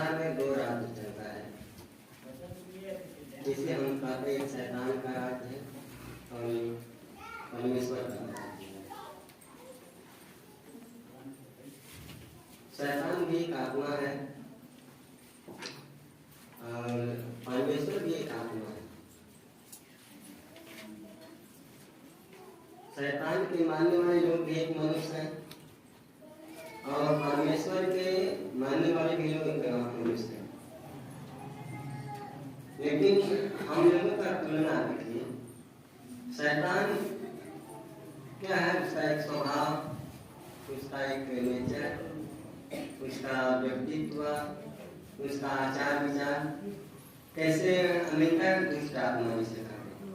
संसार में दो राज्य चलता है, जिसे हम कहते हैं शैतान का राज्य है और परमेश्वर का राज्य है। शैतान भी एक आत्मा है और परमेश्वर भी एक आत्मा है। शैतान के मानने वाले लोग भी एक मनुष्य हैं और परमेश्वर के मानने वाले भी लोग एक मनुष्य हैं। लेकिन हम लोगों का तुलना देखिए, शैतान क्या है? उसका एक स्वभाव, उसका एक नेचर, उसका व्यक्तित्व, उसका आचार विचार कैसे अमेरिका दुष्ट आत्मा जिसे कहते हैं,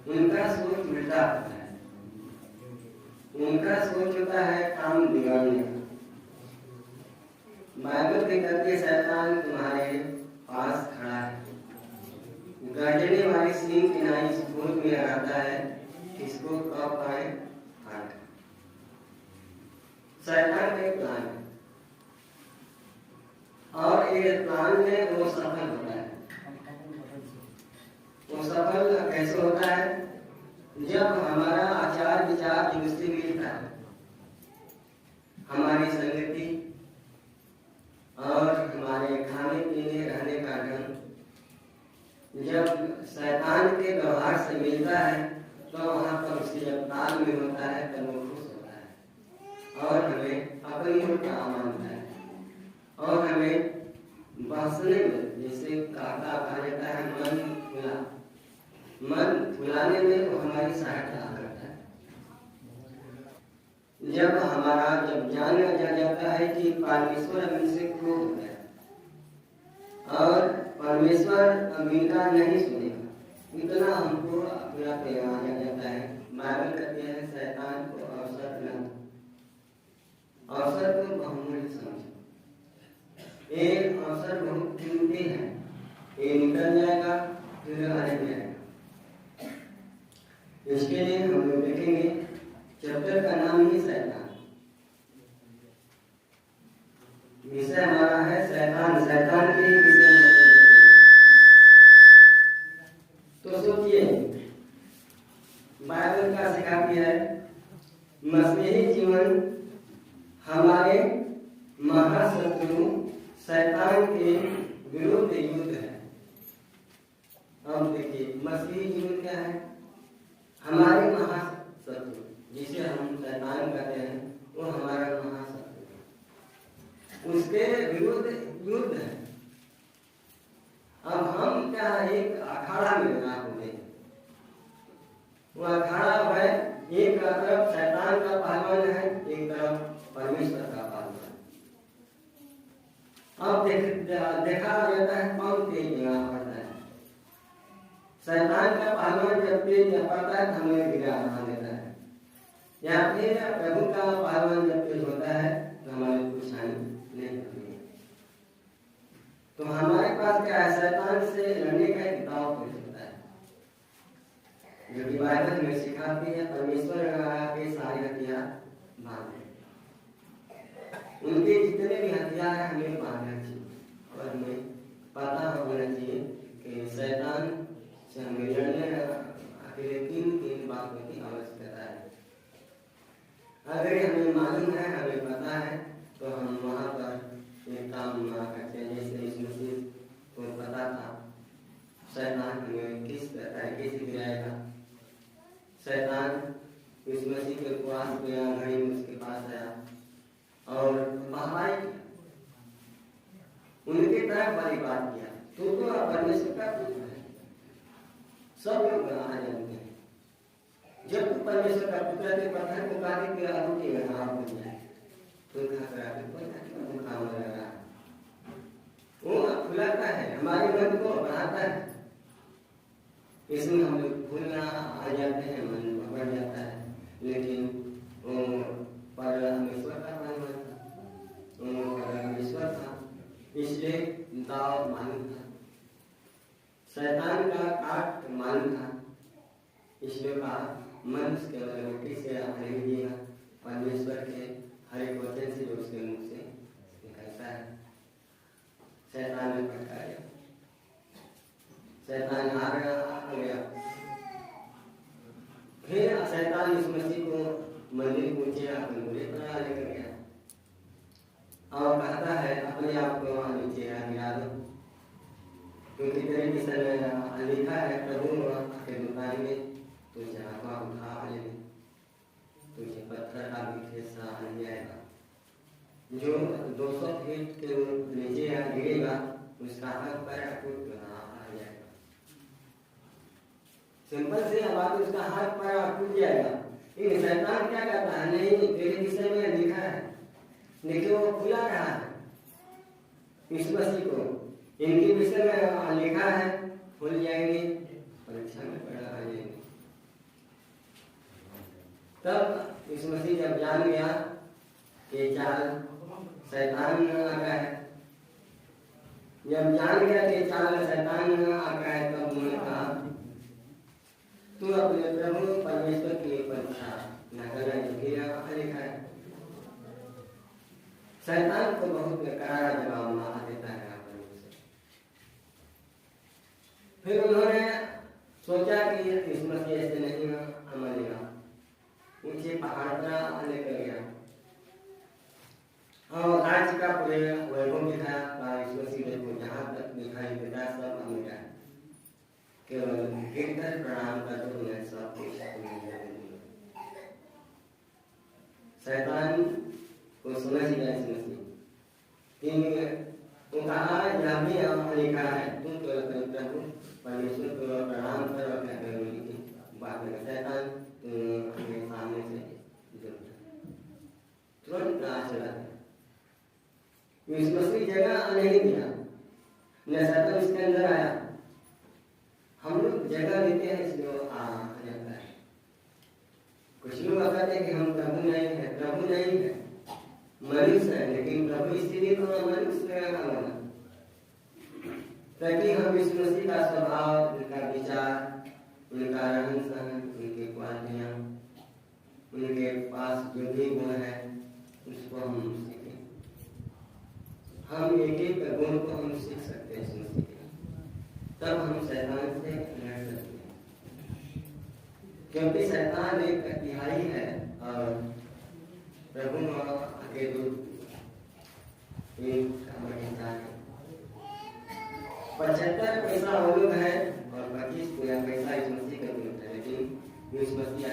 उनका सोच उल्टा होता है। उनका सोच होता है काम बिगाड़ने का। बाइबल के कहते शैतान तुम्हारे पास खड़ा है, गर्जने वाली सिंह की नाई खोज में लगाता है, किसको कब पाए काट। शैतान का एक प्लान है और ये प्लान में वो सफल होता है। वो सफल कैसे होता है? जब हमारा आचार विचार जिससे मिलता है, हमारी संगति और हमारे खाने पीने रहने का ढंग जब शैतान के व्यवहार से मिलता है तो वहाँ पर उसकी जब ताल में होता है तब वो खुश होता है और हमें अपनी का मानता है और हमें बहसने में, जैसे कहा जाता है मन फुलाने में वो हमारी सहायता करता है। जब जाना जाता है कि परमेश्वर हमसे क्रोध हो गया और परमेश्वर इनका नहीं सुनेगा, इतना हमको अपना पैगाम आ जाता है। बाइबल कहते हैं शैतान को अवसर न दो, अवसर को बहुमूल्य समझो। एक अवसर बहुत कीमती है, ये निकल जाएगा फिर आने जाएगा। इसके लिए हम लोग देखेंगे चैप्टर का नाम ही शैतान, विषय हमारा है शैतान। शैतान के विषय में तो सोचिए, बाइबल का सिखाती है मसीही जीवन हमारे महाशत्रु शैतान के विरुद्ध युद्ध है। अब देखिए मसीही जीवन क्या है? हमारे महाशत्रु जिसे हम शैतान कहते हैं, वो हमारा महाशत्रु है, उसके विरुद्ध युद्ध है। अब हम क्या एक अखाड़ा में बना हुए हैं, वो अखाड़ा है, एक तरफ शैतान का पहलवान है, एक तरफ परमेश्वर का पहलवान। अब देखा जाता है कौन तेज पड़ता है। शैतान का पहलवान जब तेज पड़ता है तो हमें गिरा देता है, या फिर प्रभु का पहलवान जब तेज होता है तो हमारे कुछ हानि नहीं होती है। तो हमारे पास क्या है? शैतान से लड़ने का एक दाव पेश होता है, जो कि बाइबल में सिखाती है। परमेश्वर के सारे हथियार बांधे, उनके जितने भी हथियार है हमें बांधना चाहिए और हमें पता होना चाहिए कि शैतान से हमें लड़ने अकेले तीन बातों की आवश्यकता है। अगर हमें मालूम है, हमें पता है, तो हम वहाँ पर एक काम ना करते हैं। जैसे इस मसीह को पता था शैतान हमें किस तरीके से गिराएगा। शैतान इस मसीह के पास गया, घड़ी में उसके पास आया और बहाई किया, उनके तरफ वाली बात किया। तो परमेश्वर का पुत्र है, सब लोग जानते हैं। जब तू परमेश्वर का पुत्र के पत्थर को काटे के रोटी बना बन जाए तो काम लगा, वो खुलाता है, हमारे मन को बढ़ाता है। इसमें हम लोग भूलना आ जाते हैं, मन बढ़ जाता है। लेकिन वो परमेश्वर का पहलवान था, वो परमेश्वर था, इसलिए दाव मालूम था, शैतान का काट मालूम था, इसलिए कहा मनुष्य केवल रोटी से नहीं दिएगा, परमेश्वर के हर एक वचन से जो उसके मुख से निकलता है। शैतान हार गया। फिर शैतान यीशु मसीह को मंदिर पहुंचे, अपने बुरे तरह लेकर गया और कहता है अपने आप को नीचे गिरा दो, क्योंकि तेरे विषय में लिखा है प्रभु के दुकान में तुझे आत्मा उठा ले, तुझे पत्थर का भी हिस्सा आ जाएगा। जो 200 फीट के नीचे गिरेगा उसका हाथ पैर टूट आ जाएगा। सिंपल सी बात, उसका हाथ पैर टूट जाएगा। लेकिन शैतान क्या कहता है, नहीं तेरे विषय में लिखा है, लेकिन वो खुला रहा है इस मसीह को, इनके विषय में लिखा है, खुल जाएंगे, परीक्षा में पड़ा आ जाएंगे। तब इस मसीह जब जान गया कि चाल शैतान आका है, जब जान गया कि चाल शैतान आका है, तब उन्होंने कहा तू अपने प्रभु परमेश्वर की परीक्षा न करना, जो लिखा है। शैतान को बहुत करारा जवाब देता है। फिर उन्होंने सोचा कि इस मसीह ऐसे नहीं मरेगा, ऊंचे पहाड़ पर लेकर गया और राज्य का पूरे वैभव दिखाया। इस मसीह को जहाँ तक दिखाई देता सब अमीर है, केवल गिरकर प्रणाम कर दो, मैं सब कुछ शैतान को समझ गया इस मसीह। वो कहा यह भी लिखा है, तुम तो प्रभु परमेश्वर को प्रणाम करो, क्या करोगे बात में शैतान तुम्हें सामने से तुरंत चला गया। इस मसीह जगह नहीं दिया, न शैतान इसके अंदर आया। हम लोग जगह देते हैं इसलिए आ जाता है। कुछ लोग कहते हैं कि हम प्रभु नहीं है, प्रभु नहीं है, मनुष्य है, लेकिन प्रभु इसलिए तो मनुष्य का बना ताकि हम इस मसीह का स्वभाव, उनका विचार, उनका रहन सहन, उनकी क्वालिटियाँ, उनके पास जो भी गुण है उसको हम सीखें। हम एक एक गुण को हम सीख सकते हैं इस मसीह के, तब हम शैतान से लड़ सकते हैं। क्योंकि शैतान एक तिहाई है और प्रभु के दूत एक इंसान है। 75 पैसा वो लोग है और 25 पैसा इस मसीह का दूत है, लेकिन इस मसीह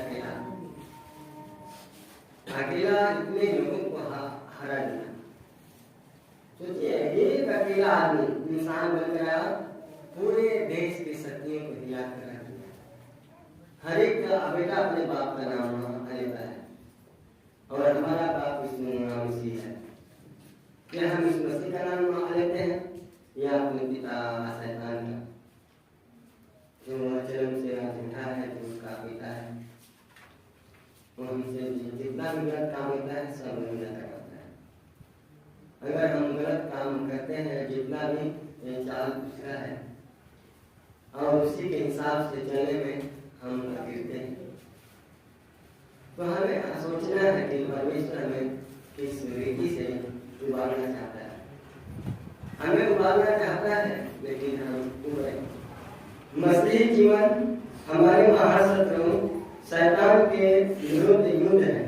अकेला इतने लोगों को हरा दिया। सोचिए, एक अकेला आदमी इंसान बन गया, पूरे देश की शक्तियों को हिला कर रख दिया। हर एक बेटा अपने बाप का नाम लेता है और हमारा बाप मसीह है। क्या हम इस मसीह का नाम लेते हैं या अपने पिता शैतान का, जो जन्म से झूठा है, जो उसका पिता है, वो हमसे जितना भी गलत काम होता है सब गलत करता है। अगर हम गलत काम करते हैं, जितना भी चाल उसका है और उसी के हिसाब से चलने में हम गिरते हैं, तो हमें सोचना है कि परमेश्वर हमें किस रीति से उबारना चाहता है। हमें उबारना चाहता है, लेकिन हम उबरे। मसीही जीवन हमारे महाशत्रु शैतान के विरुद्ध युद्ध है,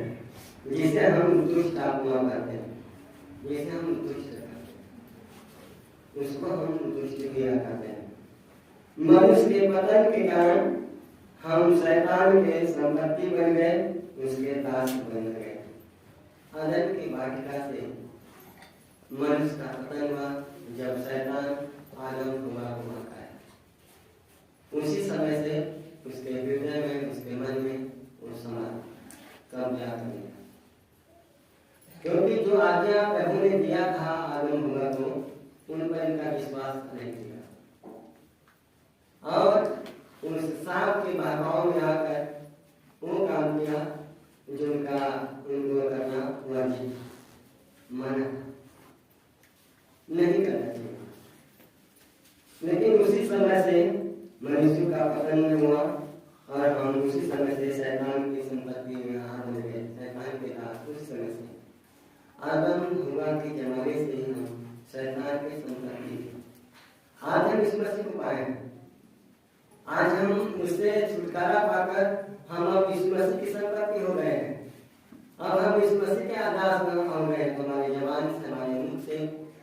जिसे हम दुष्ट आत्मा कहते हैं, जिसे हम दुष्ट कहते हैं, उसको हम दुष्ट क्रिया कहते हैं। मनुष्य के पतन के कारण हम शैतान के संपत्ति बन गए, उसके दास बन गए। आदम की वाटिका से मनुष्य का पतन हुआ जब शैतान आदम हुआ है। उसी समय से उसके हृदय में, उसके मन में वो समाज कब्जा कर लिया, क्योंकि जो आज्ञा प्रभु ने दिया था आदम हुआ को, उन पर इनका विश्वास नहीं किया और उस सांप के बहकाव में आकर वो काम किया जो उनको करना वाजिब मना नहीं करना चाहिए। लेकिन उसी समय से मनुष्य का पतन हुआ और हम उसी समय से शैतान की संपत्ति में हाथ लग गए, शैतान के दास। उस समय से आदम हुआ के जमाने से ही हम शैतान की संपत्ति थे। आज हम इस मसीह को पाए हैं, उससे छुटकारा पाकर हम अब यीशु मसीह की संपत्ति हो गए हैं। अब हम यीशु मसीह के आदास हो गए हैं। हमारी जबान से, हमारे मुख से,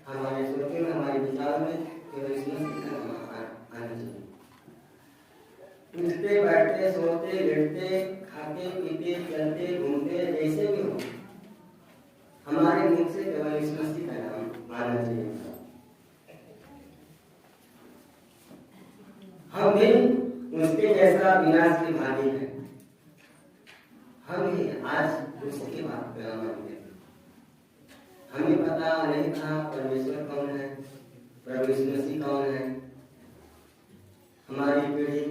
हमारे सोचे में, हमारे विचार में केवल यीशु मसीह का नाम आना चाहिए। उठते बैठते, सोते लेटते, खाते पीते, चलते घूमते, जैसे भी हो, हमारे मुख से केवल यीशु मसीह का नाम आना चाहिए। हम भी उसके जैसा विनाश के भागी हैं। हम भी आज उसकी बात मानते हैं। हमें पता नहीं था परमेश्वर कौन है, प्रभु यीशु मसीह कौन है। हमारी पीढ़ी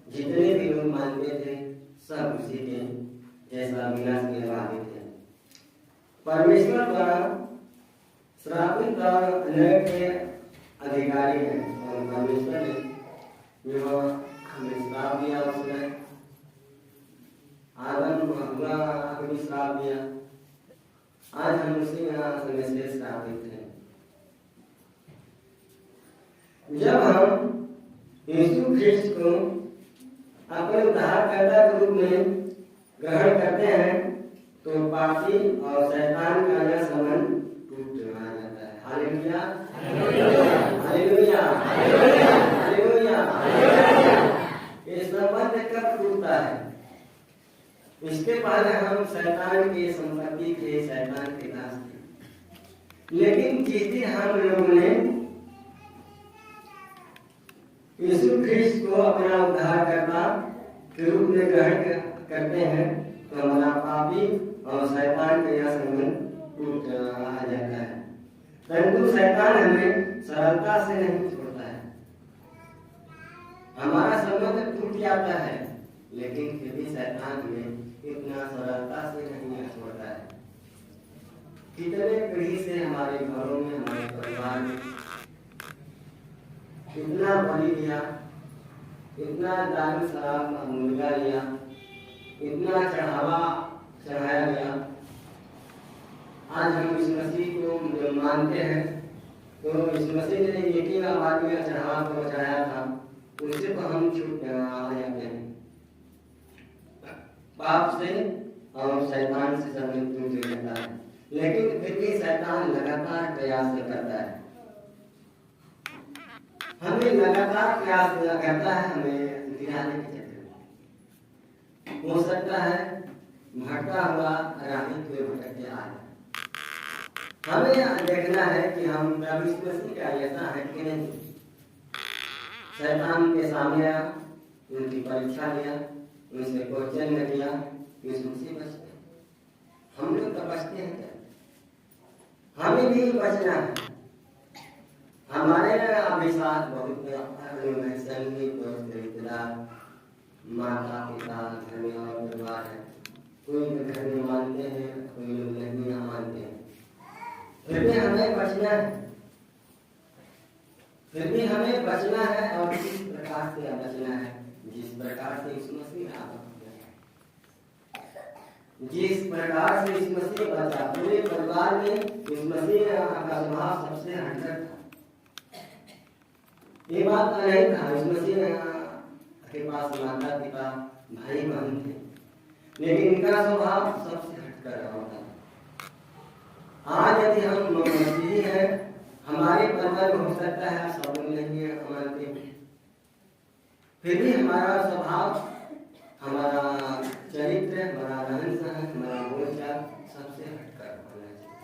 जितने भी लोग मानते थे सब उसी के जैसा विनाश के भागी थे। परमेश्वर द्वारा श्रापित नर के अधिकारी हैं और परमेश्वर ने जो हमें श्राप दिया उसने आदम हुआ हमें श्राप दिया। आज हम उसी में से श्रापित हैं। जब हम यीशु ख्रिस्त को अपने उद्धारकर्ता के रूप में ग्रहण करते हैं तो पापी और शैतान का यह संबंध टूट जाता है। Hallelujah, hallelujah, hallelujah. ये संबंध कब टूटता है? इसके पहले हम शैतान की संपत्ति थे, शैतान के दास थे। लेकिन जिस दिन हम लोगों ने यीशु ख्रिस्त को अपना उद्धारकर्ता के रूप में ग्रहण करते हैं तो हमारा पापी और शैतान का यह संबंध टूट जाता है। परंतु शैतान हमें सरलता से नहीं छोड़ता है। हमारा संबंध टूट जाता है लेकिन फिर भी शैतान हमें इतना सरलता से नहीं छोड़ता है। कितने पीढ़ी से हमारे घरों में, हमारे परिवार में इतना बलि दिया, इतना दारू शराब मुर्गा लिया, इतना चढ़ावा चढ़ाया गया। आज हम इस मसीह को जब मानते हैं तो इस मसीह ने एक ही आबादी में चढ़ावा को चढ़ाया था, उससे तो हम छूट जाते हैं। पाप से और शैतान से संबंध टूट जाता है, लेकिन फिर भी शैतान लगातार प्रयास करता है। हमें लगातार प्रयास करता है हमें गिराने के चक्कर। हो सकता है भटका हुआ राही कोई भटकते आए। हमें देखना है कि हम प्रभु यीशु मसीह का ऐसा है कि नहीं। शैतान के सामने उनकी परीक्षा लिया, उनसे क्वेश्चन में लिया, यीशु मसीह बचते। हम लोग तो बचते हैं क्या? हमें भी बचना है। हमारे अभिशाप बहुत संगीत रिश्तेदार, माता पिता, घर में और परिवार है। कोई घर में मानते हैं, कोई लोग नहीं मानते हैं। फिर भी हमें बचना है, फिर भी हमें बचना है। और किस प्रकार से बचना है? जिस प्रकार से यीशु मसीह जिस प्रकार से यीशु मसीह बचा। पूरे परिवार में यीशु मसीह का स्वभाव सबसे हटकर था। ये बात नहीं था यीशु मसीह के पास माता पिता भाई बहन थे, लेकिन इनका स्वभाव सबसे हटकर होता था। आज यदि हम मसीही हैं, हमारे परिवार में हो सकता है सब लोग नहीं मानते, फिर भी हमारा स्वभाव, हमारा चरित्र, हमारा रहन सहन, हमारा बोलचाल सबसे हटकर होना चाहिए,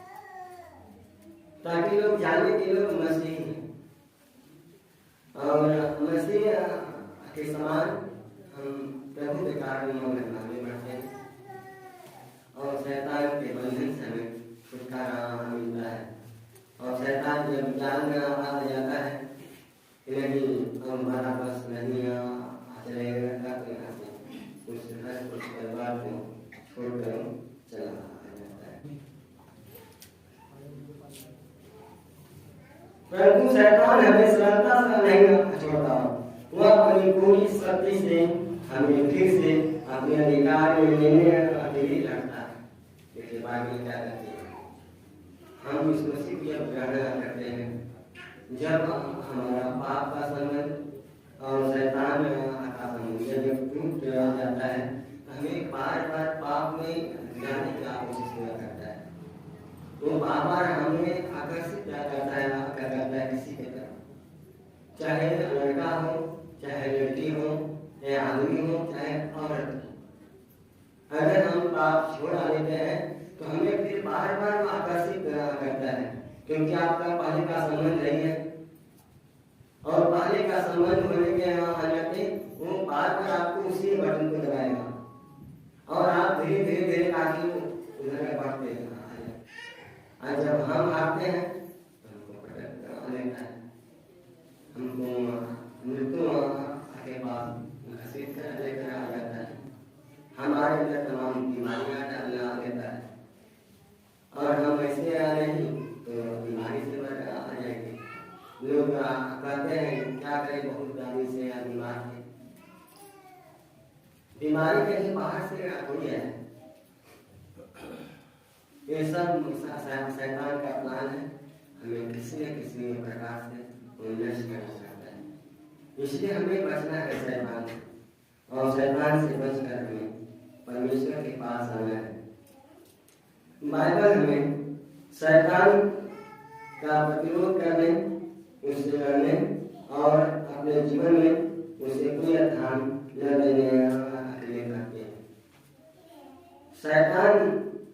ताकि लोग जाने के लोग मसीही हैं। और मसीह के समान हम प्रभु के कारण आगे बढ़ते हैं और शैतान के बंधन से हमें छुटकारा मिलता है। और शैतान जब जान में आ जाता है कि नहीं हमारा बस नहीं चलेगा, तो यहाँ से कुछ घर कुछ परिवार को छोड़कर चला जाता है। परंतु शैतान हमें सरलता से नहीं छोड़ता। वह अपनी पूरी शक्ति से हमें फिर से अपने अधिकार में लेने के लिए लड़ता है। इसके बाद में क्या करते हैं? हम इस मसीह की ग्रहण करते हैं जब हमारा पाप का संबंध और शैतान का संबंध जब टूट जाता है तो हमें बार बार पाप में जाने की कोशिश किया करता है। वो बार बार हमें आकर्षित क्या करता है किसी के तरफ, चाहे लड़का हो, चाहे लड़की हो, चाहे आदमी हो, चाहे औरत हो। अगर हम पाप छोड़ा लेते हैं तो हमें फिर बार बार आकर्षित करता है, क्योंकि आपका पहले का संबंध नहीं है और पहले का संबंध होने के नाते वो बार बार आपको उसी बटन को दबाएगा और आप धीरे धीरे धीरे काफी उधर बढ़ते हैं। और जब हम आते हैं तो हमको पटक लेता है, हमको मृत्यु के पास घसीट कर लेकर आ जाता है, हमारे अंदर तमाम बीमारियां डालना लेता है और हम ऐसे आ नहीं तो बीमारी से आ जाएंगे। लोग कहते हैं क्या करें, बहुत दानी से या बीमार है। बीमारी कहीं बाहर से थोड़ी है, ये सब शैतान का प्लान है, हमें किसी न किसी प्रकार से नष्ट करना चाहता है। इसलिए हमें बचना है शैतान से, और शैतान से बचकर हमें परमेश्वर के पास आना है। बाइबल हमें शैतान का प्रतिरोध करने, उससे लड़ने और अपने जीवन में उसे कोई स्थान न देने के लिए कहते हैं। शैतान,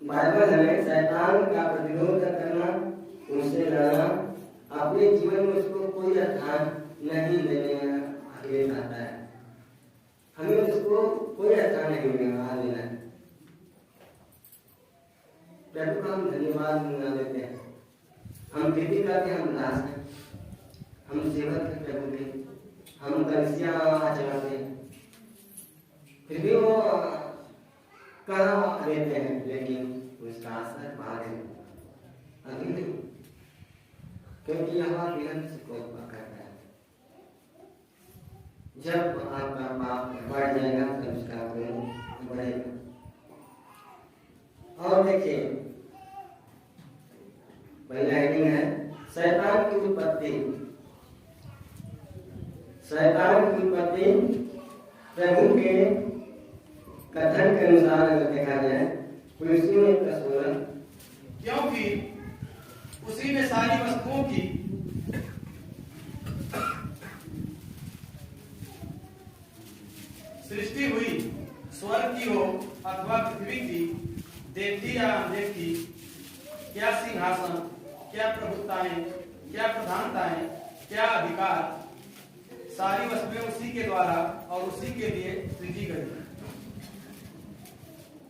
बाइबल हमें शैतान का प्रतिरोध करना, उससे लड़ना, अपने जीवन में उसको कोई स्थान नहीं देने के लिए कहता है। हमें उसको कोई स्थान नहीं देना है। प्रभु का हम धन्यवाद देते हैं, हम कृति करके हम दास हैं, हम सेवक हैं प्रभु के, हम कलसियां चलाते हैं, फिर भी वो कहाँ रहते हैं, लेकिन उसका असर बाहर है, अभी नहीं, क्योंकि यहाँ विलंब से कोई करता है। जब आपका पाप बढ़ जाएगा तब उसका गुण बढ़ेगा। और देखिए पहला हेडिंग है शैतान की उत्पत्ति। शैतान की उत्पत्ति प्रभु के कथन के अनुसार अगर देखा जाए कुलुस्सियों 1:16, क्योंकि उसी में सारी वस्तुओं की सृष्टि हुई, स्वर्ग की हो अथवा पृथ्वी की, देखी या अनदेखी, क्या सिंहासन, क्या प्रभुताएं, क्या प्रधानताएं, क्या अधिकार, सारी वस्तुएं उसी के द्वारा और उसी के लिए सृजी गई।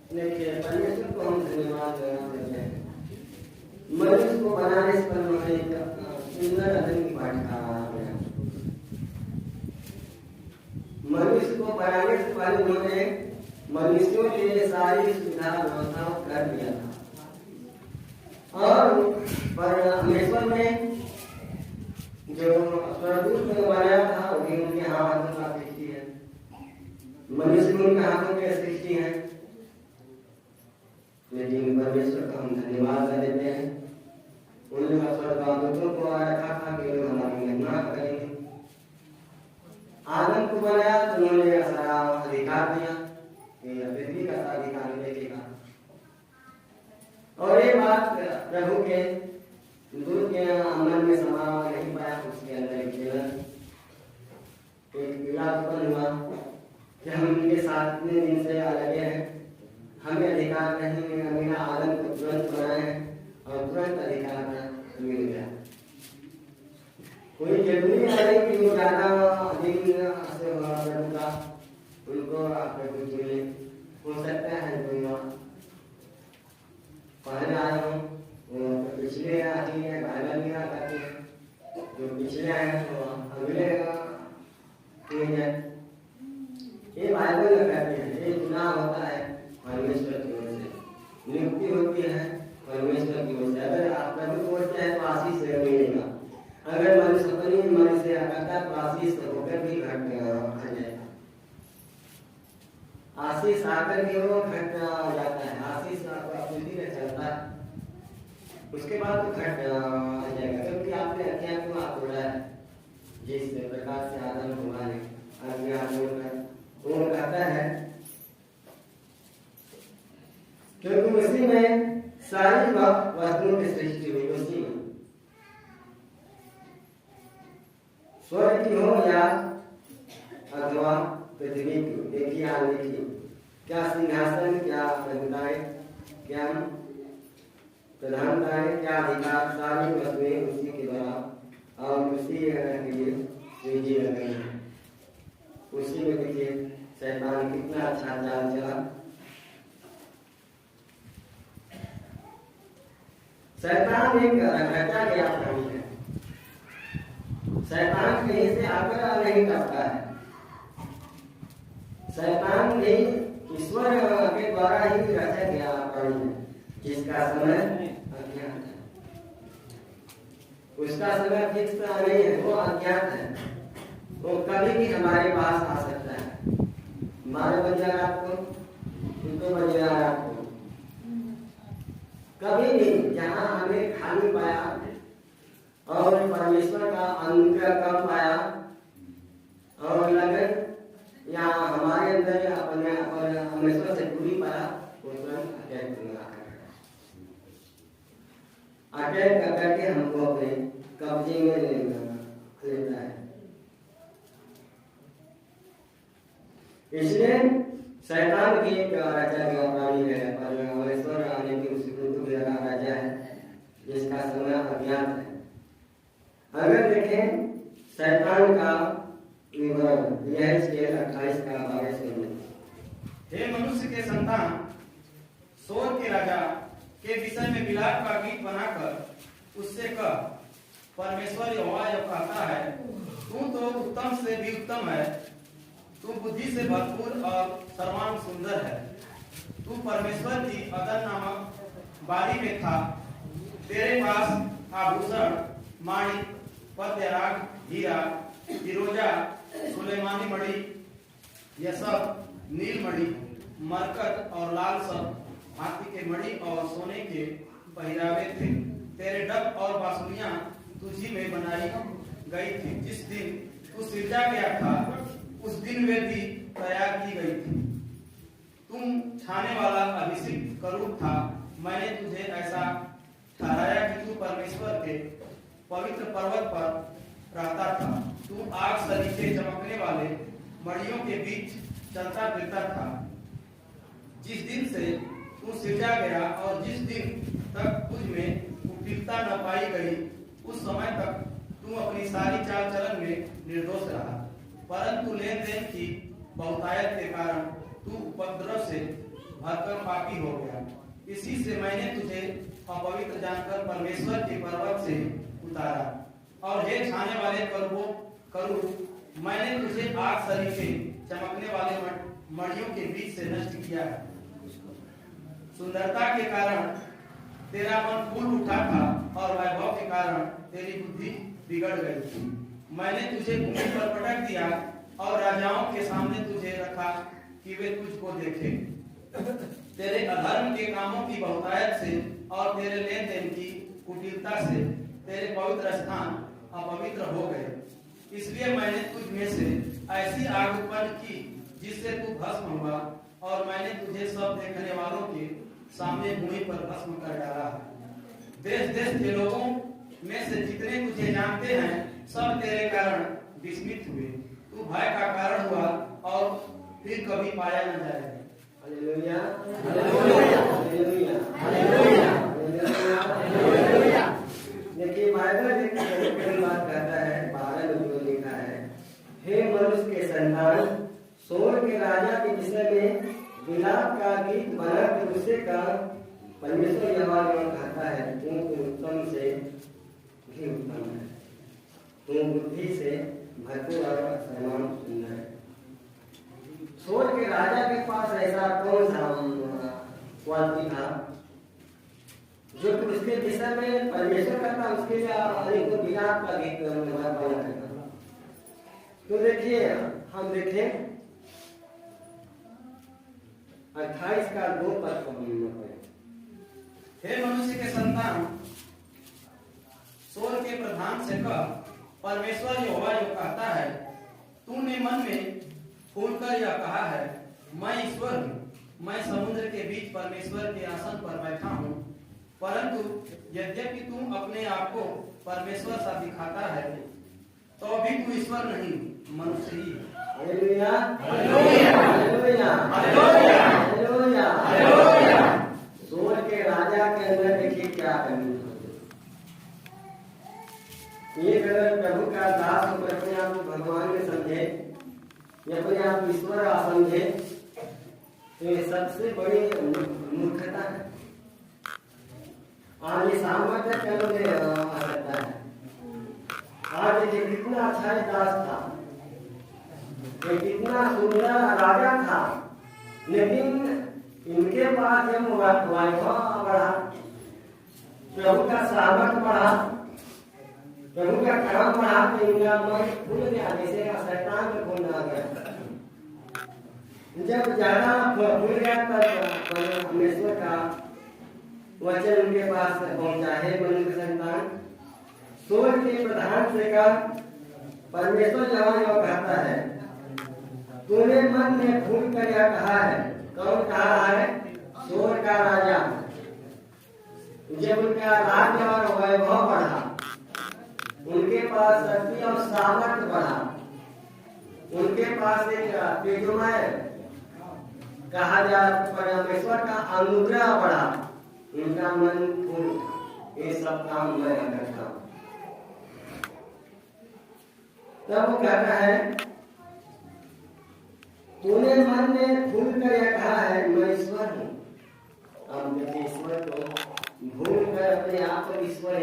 देखिए परमेश्वर को हम धन्यवाद देते हैं। मनुष्य को बनाने से पहले एक सुंदर अध्ययन की वाटिका बनाया। मनुष्य को बनाने से पहले उन्होंने मनुष्यों के लिए सारी सुविधा व्यवस्था कर दिया था, और परमेश्वर ने जो स्वर्गदूत बनाया था वो भी उनके हाथों का सृष्टि है, मनुष्य उनके हाथों की सृष्टि है। लेकिन परमेश्वर का हम धन्यवाद देते हैं, उन स्वर्गदूतों को रखा था कि लोग हमारी महिमा करेंगे। आदम को बनाया तो उन्होंने सारा अधिकार दिया कि पृथ्वी का अधिकार देखेगा, और ये बात प्रभु के दूत के मन में समा नहीं पाया। उसके अंदर एक पीड़ा उत्पन्न हुआ कि हम इनके साथ इतने दिन से अलग हैं, हमें अधिकार नहीं, मेरा आदम को तुरंत बनाए और तुरंत अधिकार मिल गया। कोई जरूरी नहीं कि वो ज्यादा दिन से प्रभु का उनको प्रभु चुने, हो सकता है कोई पहले आए हो, वो पिछले आती है बाइबल करते हैं, जो पिछले आए हैं वो अगले है। ये बाइबल कहते हैं, ये चुनाव होता है परमेश्वर की ओर से, नियुक्ति होती है परमेश्वर की ओर से। अगर आप प्रभु की ओर से है तो आशीष से मिलेगा, अगर मनुष्य अपनी मन से करता तो आशीष होकर भी घट जाएगा, आशीष आकर के वो घट जाता है, आशीष आपूर्ति में चलता है, उसके बाद वो घट जाएगा, क्योंकि आपने हत्या को आप तोड़ा है। जिस प्रकार से आदम हुआ है आज्ञा तोड़कर वो उसी में सारी वस्तुओं की सृष्टि हुई, उसी में स्वर्ग की हो या अथवा पृथ्वी की, देखिए आप देखिए क्या सिंहासन, क्या प्रभुताएं, क्या प्रधानताएं, क्या अधिकार, सारी वस्तुएं उसी के द्वारा और उसी के लिए सृजी गई है। उसी में देखिए शैतान कितना अच्छा चाल चला। शैतान एक रचा गया प्राणी है। शैतान कहीं से आकर नहीं करता है। शैतान भी ईश्वर के द्वारा ही रचा गया प्राणी है, जिसका समय अज्ञात है। उसका समय फिक्स नहीं है, वो अज्ञात है। वो कभी भी हमारे पास आ सकता है। 12 बजे रात को, 2 बजे रात को, कभी भी जहाँ हमें खाली पाया और परमेश्वर का अनुग्रह कम पाया और लगे या हमारे अंदर अपने परमेश्वर से दूरी पाया, वो तुरंत अटैक करके हमको अपने कब्जे में लेता है। इसलिए शैतान भी एक राजा का प्राणी है, परमेश्वर आने की राजा है, जिसका समय अज्ञात है। अगर देखें शैतान का विवरण, यह 28 का 22 में, हे मनुष्य के संतान, सोर के राजा के विषय में विलाप का गीत बनाकर उससे कह, परमेश्वर यहोवा यह कहता है, तू तो उत्तम से भी उत्तम है, तू बुद्धि से भरपूर और सर्वांग सुंदर है। तू परमेश्वर की अदन नामक बारी में था। तेरे पास आभूषण, माणिक, पद्यराग, हीरा, फिरोजा, सुलेमानी मणि, यह सब नीलमणि, मरकत और लाल सब हाथी के मणि और सोने के पहरावे थे। तेरे डब और बांसुरियां तुझी में बनाई गई थी। जिस दिन तू सिरजा गया था, उस दिन वे भी तैयार की गई थी। तुम छाने वाला अभिषिक्त करूब था। मैंने तुझे ऐसा ठहराया कि तू परमेश्वर के पवित्र पर्वत पर रहता था। तू आग सरीखे चमकने वाले मणियों के बीच चलता फिरता था। जिस दिन से तू सिरजा गया और जिस दिन तक तुझ में कुटिलता न पाई गई, उस समय तक तू अपनी सारी चाल चलन में निर्दोष रहा। परंतु लेन देन की बहुतायत के कारण तू उपद्रव से भरकर पापी हो गया। इसी से मैंने तुझे अपवित्र जानकर परमेश्वर के पर्वत से उतारा। और हे छाने वाले करूब, मैंने तुझे आग सरीखे चमकने वाले मणियों के बीच से नष्ट किया है। सुंदरता के कारण तेरा मन फूल उठा था और वैभव के कारण तेरी बुद्धि बिगड़ गई थी। मैंने तुझे भूमि पर पटक दिया और राजाओं के सामने तुझे रखा कि वे तुझको देखें। तेरे अधर्म के कामों की बहुतायत से और तेरे लेन देन की कुटिलता से तेरे पवित्र स्थान अपवित्र हो गए। इसलिए मैंने तुझ में से ऐसी आग उत्पन्न की जिससे तू भस्म हुआ, और मैंने तुझे सब देखने वालों के सामने भूमि पर भस्म कर डाला। देश देश के लोगों में से जितने तुझे जानते हैं, सब तेरे कारण विस्मित हुए। तू भय का कारण हुआ और फिर कभी पाया न जाएगा। Hallelujah, hallelujah, hallelujah, hallelujah, hallelujah. देखिए बाइबल एक बात कहता है, 12 में जो लिखा है, हे मनुष्य के संतान, सोर के राजा के विषय में विलाप का गीत बनाकर उसे का, परमेश्वर यहोवा कहता है, तू उत्तम से भी उत्तम है, तू बुद्धि से भरपूर और सर्वांग सुंदर है। सोर के राजा के पास ऐसा कौन सा क्वालिटी था जो उसके विषय में परमेश्वर करता, उसके लिए अनेक विलाप का गीत करता। तो देखिए हम देखें 28 का 2 पद को हम हे मनुष्य के संतान, सोर के प्रधान से कह, परमेश्वर यहोवा जो कहता है, तूने मन में फूलकर यह कहा है, मैं ईश्वर हूँ, मैं समुद्र के बीच परमेश्वर के आसन पर बैठा हूँ, परंतु यद्यपि तू अपने आप को परमेश्वर सा दिखाता है, तो अभी तू ईश्वर नहीं, मनुष्य ही है। Hallelujah, hallelujah, hallelujah, hallelujah, hallelujah, hallelujah. स्वर्ग के राजा के अंदर देखिए क्या कमी है। एक अगर प्रभु का दास होकर अपने आप को भगवान में समझे या अपने आप को ईश्वर समझे, तो ये सबसे बड़ी मूर्खता है। आज ये सामर्थ्य कैसे आ सकता है? आज ये कितना अच्छा दास था, ये कितना सुंदर राजा था, लेकिन इनके पास जब वैभव बढ़ा, प्रभु का सामर्थ्य बढ़ा, प्रभु का काम बढ़ा, तो इनका मन खुल गया, जैसे शैतान का खून आ गया। जब ज्यादा खुल गया तब परमेश्वर का वचन उनके पास पहुंचा है। मनुष्य संतान, स्वर्ग के प्रधान से का परमेश्वर जवान कहता है, तूने मन में भूल कर यह कहा है। कौन कहा है? स्वर्ग का राजा। जब उनका राज्य और वैभव बढ़ा, उनके पास शक्ति और सामर्थ्य बढ़ा, उनके पास एक तेजोमय कहा जाए परमेश्वर का अनुग्रह बढ़ा, उनका मन फूल ये सब काम मैं करता हूँ। तब वो कहता है, तूने मन में भूल कर यह कहा है मैं ईश्वर हूँ। अब देखिए ईश्वर को भूल कर अपने आप को ईश्वर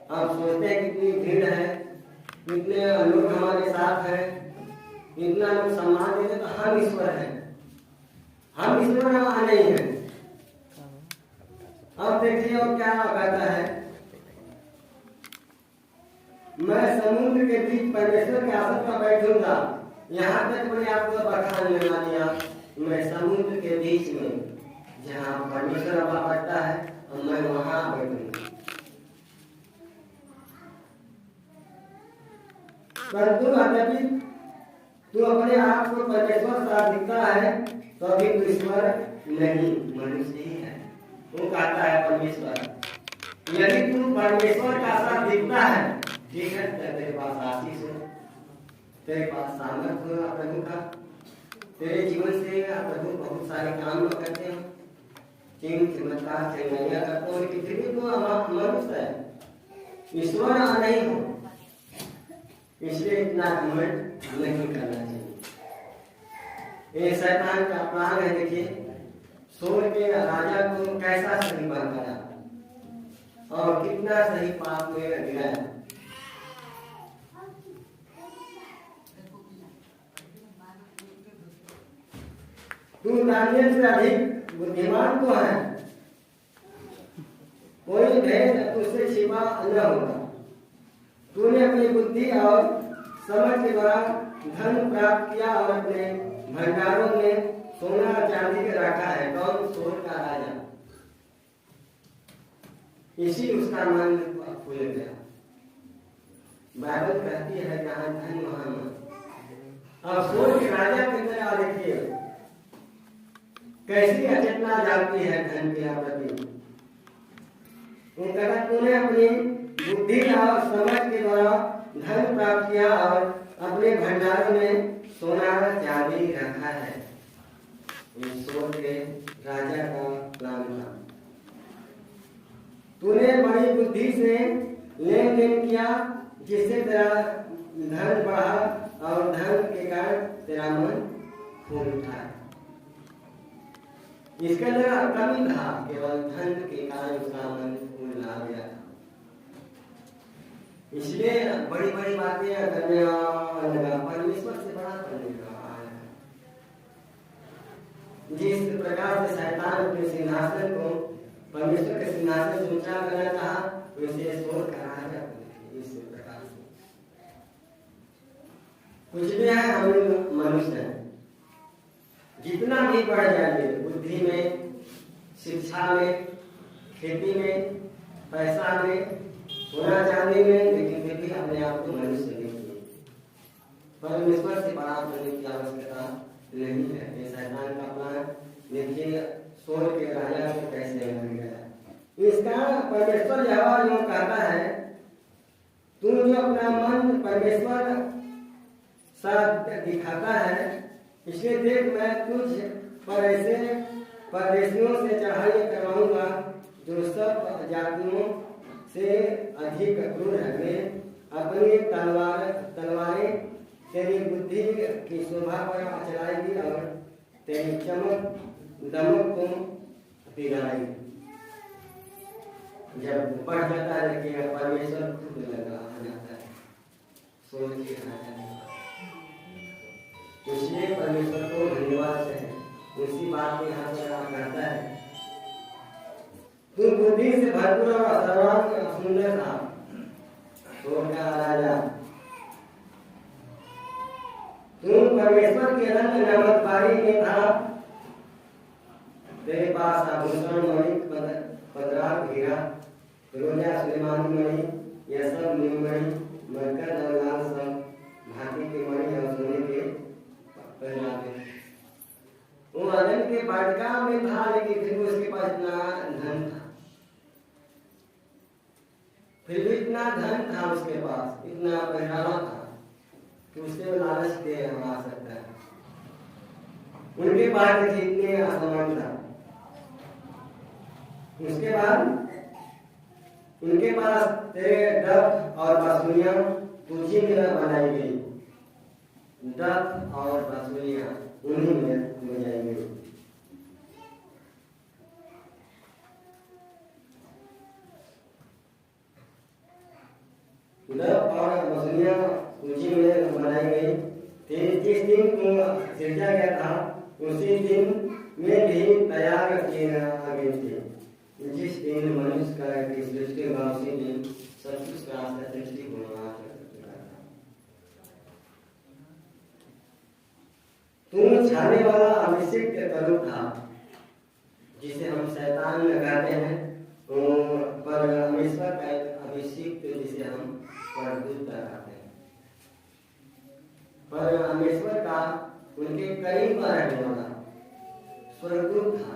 अब सोचते हैं कितनी भीड़ है, कितने लोग हमारे साथ हैं, इतना लोग सम्मान देते, तो हम ईश्वर हैं, हम ईश्वर नहीं हैं। अब देखिए और क्या कहता है, मैं समुद्र के बीच परमेश्वर के आसन पर बैठूंगा। यहाँ तक मैंने आपको बखान लगा दिया, मैं समुद्र के बीच में जहाँ परमेश्वर हवा पड़ता है और मैं वहां बैठूंगा। परंतु यदि तू अपने आप को परमेश्वर सा दिखता है, तो अभी तू ईश्वर नहीं, मनुष्य ही है। वो कहता है परमेश्वर, यदि तू परमेश्वर का सा दिखता है, ठीक है, तेरे पास आशीष हो, तेरे पास सामर्थ्य हो प्रभु का, तेरे जीवन से प्रभु बहुत सारे काम करते हैं, चमत्कार चंगाइयां करते हो, लेकिन फिर भी तो मनुष्य है, ईश्वर नहीं हो। इसलिए इतना घमंड नहीं करना चाहिए। ये शैतान का प्लान है। देखिए स्वर्ग के राजा को कैसा सही बनाया और कितना सही पाप में गिराया। तू दानियल से अधिक बुद्धिमान तो है, कोई भेद तुझसे छिपा न होगा। तूने अपनी बुद्धि और समझ के द्वारा धन प्राप्त किया और अपने भंडारों में सोना चांदी के रखा है। कौन? स्वर्ग का राजा। इसी उसका मन खुल गया। बाइबल कहती है जहां धन वहां मन। अब स्वर्ग के राजा के अंदर आ देखिए कैसी अचेतना जाती है धन के प्रति। वो कहता तूने अपनी बुद्धि और समझ के द्वारा धन प्राप्त किया और अपने भंडारों में सोना चांदी रखा है। ये स्वर्ग के राजा का प्लान था। तूने बड़ी बुद्धि से लेन देन किया, जिससे तेरा धन बढ़ा और धन के कारण तेरा मन फूल उठा। इसके अंदर कमी था, केवल धन के कारण उसका मन फूल आ गया। इसलिए बड़ी बड़ी बातें करने लगा, परमेश्वर से बड़ा करने लगा। जिस प्रकार से शैतान अपने सिंहासन को परमेश्वर के सिंहासन से ऊंचा करना चाहा, वैसे स्वर्ग का राजा इस प्रकार से कुछ भी है। हम लोग मनुष्य हैं, जितना भी बढ़ जाएंगे बुद्धि में, शिक्षा में, खेती में, पैसा में, सोना चांदी में, लेकिन फिर भी अपने आप को मनुष्य नहीं किए। परमेश्वर से बड़ा होने की आवश्यकता नहीं है। ये शैतान का प्लान। देखिए सोच के राजा को कैसे बन गया। इसका परमेश्वर यहोवा जो कहता है, तू जो अपना मन परमेश्वर साथ दिखाता है, इसलिए देख मैं तुझ पर ऐसे परदेशियों से चढ़ाई करवाऊंगा जो सब जातियों से अधिक क्रूर है। वे अपनी तलवारें तेरी बुद्धि की शोभा पर चलाएगी और तेरी चमक दमक को पिघलाएगी। जब बढ़ जाता है कि परमेश्वर खुद लगा आ जाता है, सोच के आ जाता है। इसलिए परमेश्वर को धन्यवाद है, उसी बात में यहाँ पर कहता है, तू बुद्धि से भरपूर और सर्वांग सुंदर था, स्वर्ग का राजा। तू परमेश्वर के रंग नमकबारी में था, तेरे पास आभूषण मणि पदरार हीरा रोजा सुलेमानी मणि, यह सब नीलमणि मरकत और लाल सब भांति के मणि और सोने के पहनावे। वो आनंद के बाटका में था, लेकिन फिर उसके पास इतना धन था, फिर भी इतना धन था उसके पास, इतना पहनावा था कि उससे लालच के आ सकता है। उनके पास इतने आसमान था। उसके बाद उनके पास तेरे डफ और बांसुरियां तुझी में बनाई गई। डफ और बांसुरियां उन्हीं में बजाई गई। डफ और बांसुरियां तुझी में बनाई गई। जिस दिन को सृजा गया था, उसी दिन में भी तैयार किए आ गए थे। जिस दिन मनुष्य का की सृष्टि हुआ, उसी दिन सब कुछ का सृष्टि होना चुका था। तू छाने वाला अभिषेक तरुण था, जिसे हम शैतान कहते हैं, पर परमेश्वर का अभिषेक जिसे हम परदूत कहते हैं। पर परमेश्वर का उनके करीब रहने वाला स्वर्गदूत था।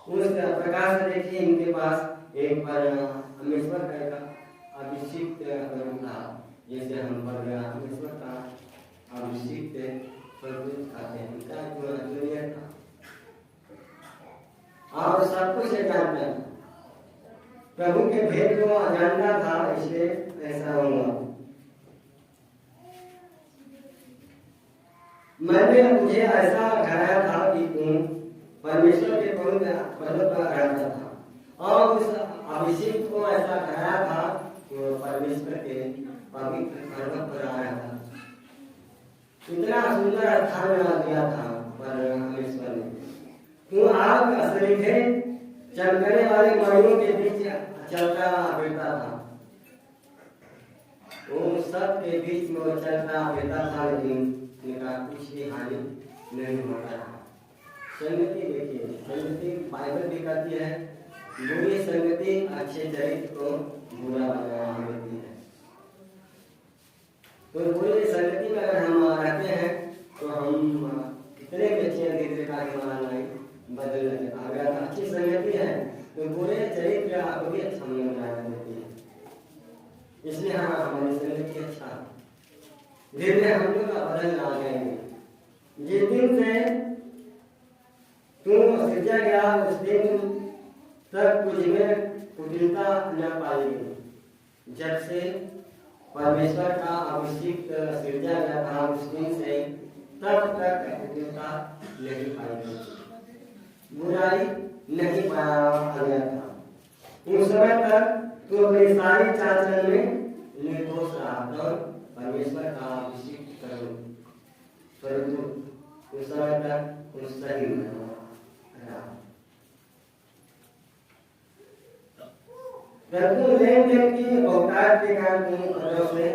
उस प्रकार से देखिए इनके पास एक परमेश्वर का अभिषेक था, जैसे हम परमेश्वर का अभिषेक स्वर्गदूत कहते हैं। उनका जूनियर था और सब कुछ जानता है, प्रभु के भेद को जानता था, इसलिए ऐसा हुआ। मैंने तुझे ऐसा ठहराया था कि तुम परमेश्वर के पर्वत पर रहता था, और उस अभिषेक को ऐसा ठहराया था कि वो परमेश्वर के पवित्र पर्वत पर आया था। इतना सुंदर स्थान दिया था परमेश्वर ने। तू आग शरीफे चमकने वाले मणियों के बीच चलता फिरता था। वो सब के बीच में वो चलता फिरता था, लेकिन उनका कुछ भी हानि नहीं होता था। संगति देखिए, संगति बाइबल भी कहती है, बुरी संगति अच्छे चरित्र को बुरा बना देती है। तो बुरी संगति में अगर हम रहते हैं तो हम कितने भी अच्छे चरित्र का हमारा नहीं बदल जाता। अगर अच्छी संगति है तो बुरे चरित्र आपको भी अच्छा बना देती है। इसलिए हमारी संगति अच्छा, धीरे धीरे हम लोग बदल आ जाएंगे। जिस दिन से तुम सृजा गया, उस दिन तक तुझ में कुटिलता न पाएगी। जब से परमेश्वर का अभिषेक सृजा गया था, उस दिन से तब तक कुटिलता नहीं पाएगी, बुराई नहीं पाया गया था। उस समय तक तू अपनी सारी चाल चलन में निर्दोष रहा, और परमेश्वर का अभिषेक करो, परंतु उस समय तक उस सही में लेन देन की बहुतायत के कारण तुम खतरों से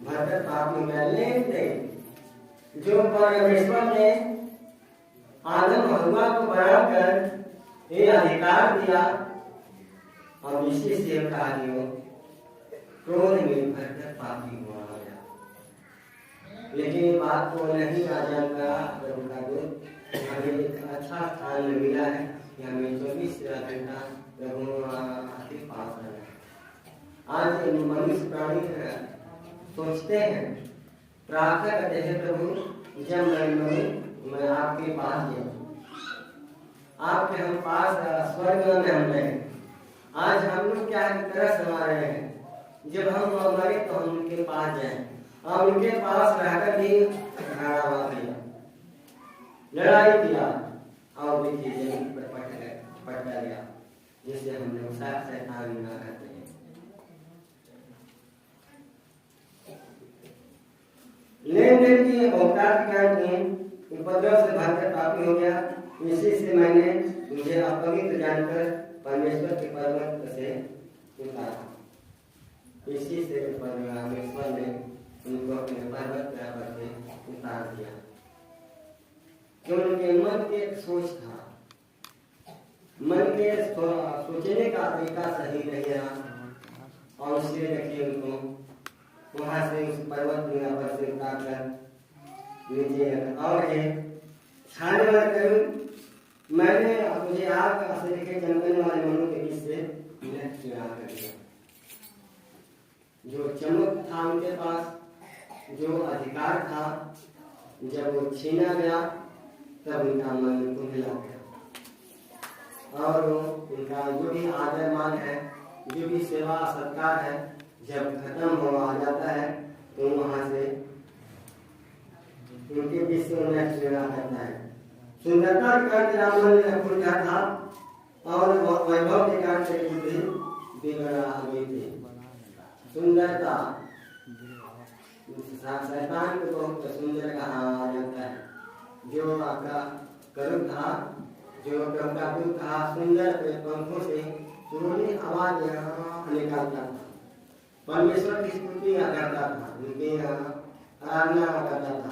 भरकर पापी में लेन देन जो परमेश्वर ने आदम हव्वा को बनाकर ये अधिकार दिया, और इसी से कहानियों क्रोध में भरकर पापी हुआ गया। लेकिन बात को नहीं आ जानता प्रभु का दूत हमें एक अच्छा स्थान मिला है कि हमें 24 घंटा प्रभु के पास है। आज मनुष्य प्राणी सोचते हैं, प्रार्थना करते हैं, प्रभु जब मैं आपके पास जाऊँ, आपके हम पास स्वर्ग में हम रहें। आज हम लोग क्या तरह समा रहे हैं, जब हम मरे तो हम उनके पास जाएं और उनके पास रहकर भी झगड़ा किया, लड़ाई किया और भी चीजें पटका गया, जिससे हम लोग शैतान ना करते हैं। लेन देन की औकात क्या उपद्रव से भरकर पापी हो गया, इसी से मैंने मुझे अपवित्र जानकर परमेश्वर के पर्वत से उतारा। इसी से परमेश्वर ने उनको अपने पर्वत पर से उतार दिया, क्यों उनके मन के सोच था, मन के सोचने का तरीका सही नहीं रहा और उससे देखिए उनको वहां से उस पर्वत पर से उतार कर नीचे और छाने वाला करूं मैंने मुझे आग से देखे जंगल वाले मनों के बीच से चुरा कर दिया। जो चमक था उनके पास, जो अधिकार था, जब वो छीना गया तब उनका मन कुंभला गया और उनका जो भी आदर मान है, जो भी सेवा सत्कार है, जब खत्म हो आ जाता है तो वहां से उनके बीच से उन्हें चुरा करता है। सुंदरता के कारण रावण ने फूटा था और वैभव के कारण से बुद्धि बिगड़ा गई थी। सुंदरता शैतान को बहुत सुंदर कहा जाता है। जो आपका करुण था, जो का दूत था, सुंदर पंखों से सुरीली आवाज निकालता था, परमेश्वर की स्तुति करता था, उनकी आराधना करता था,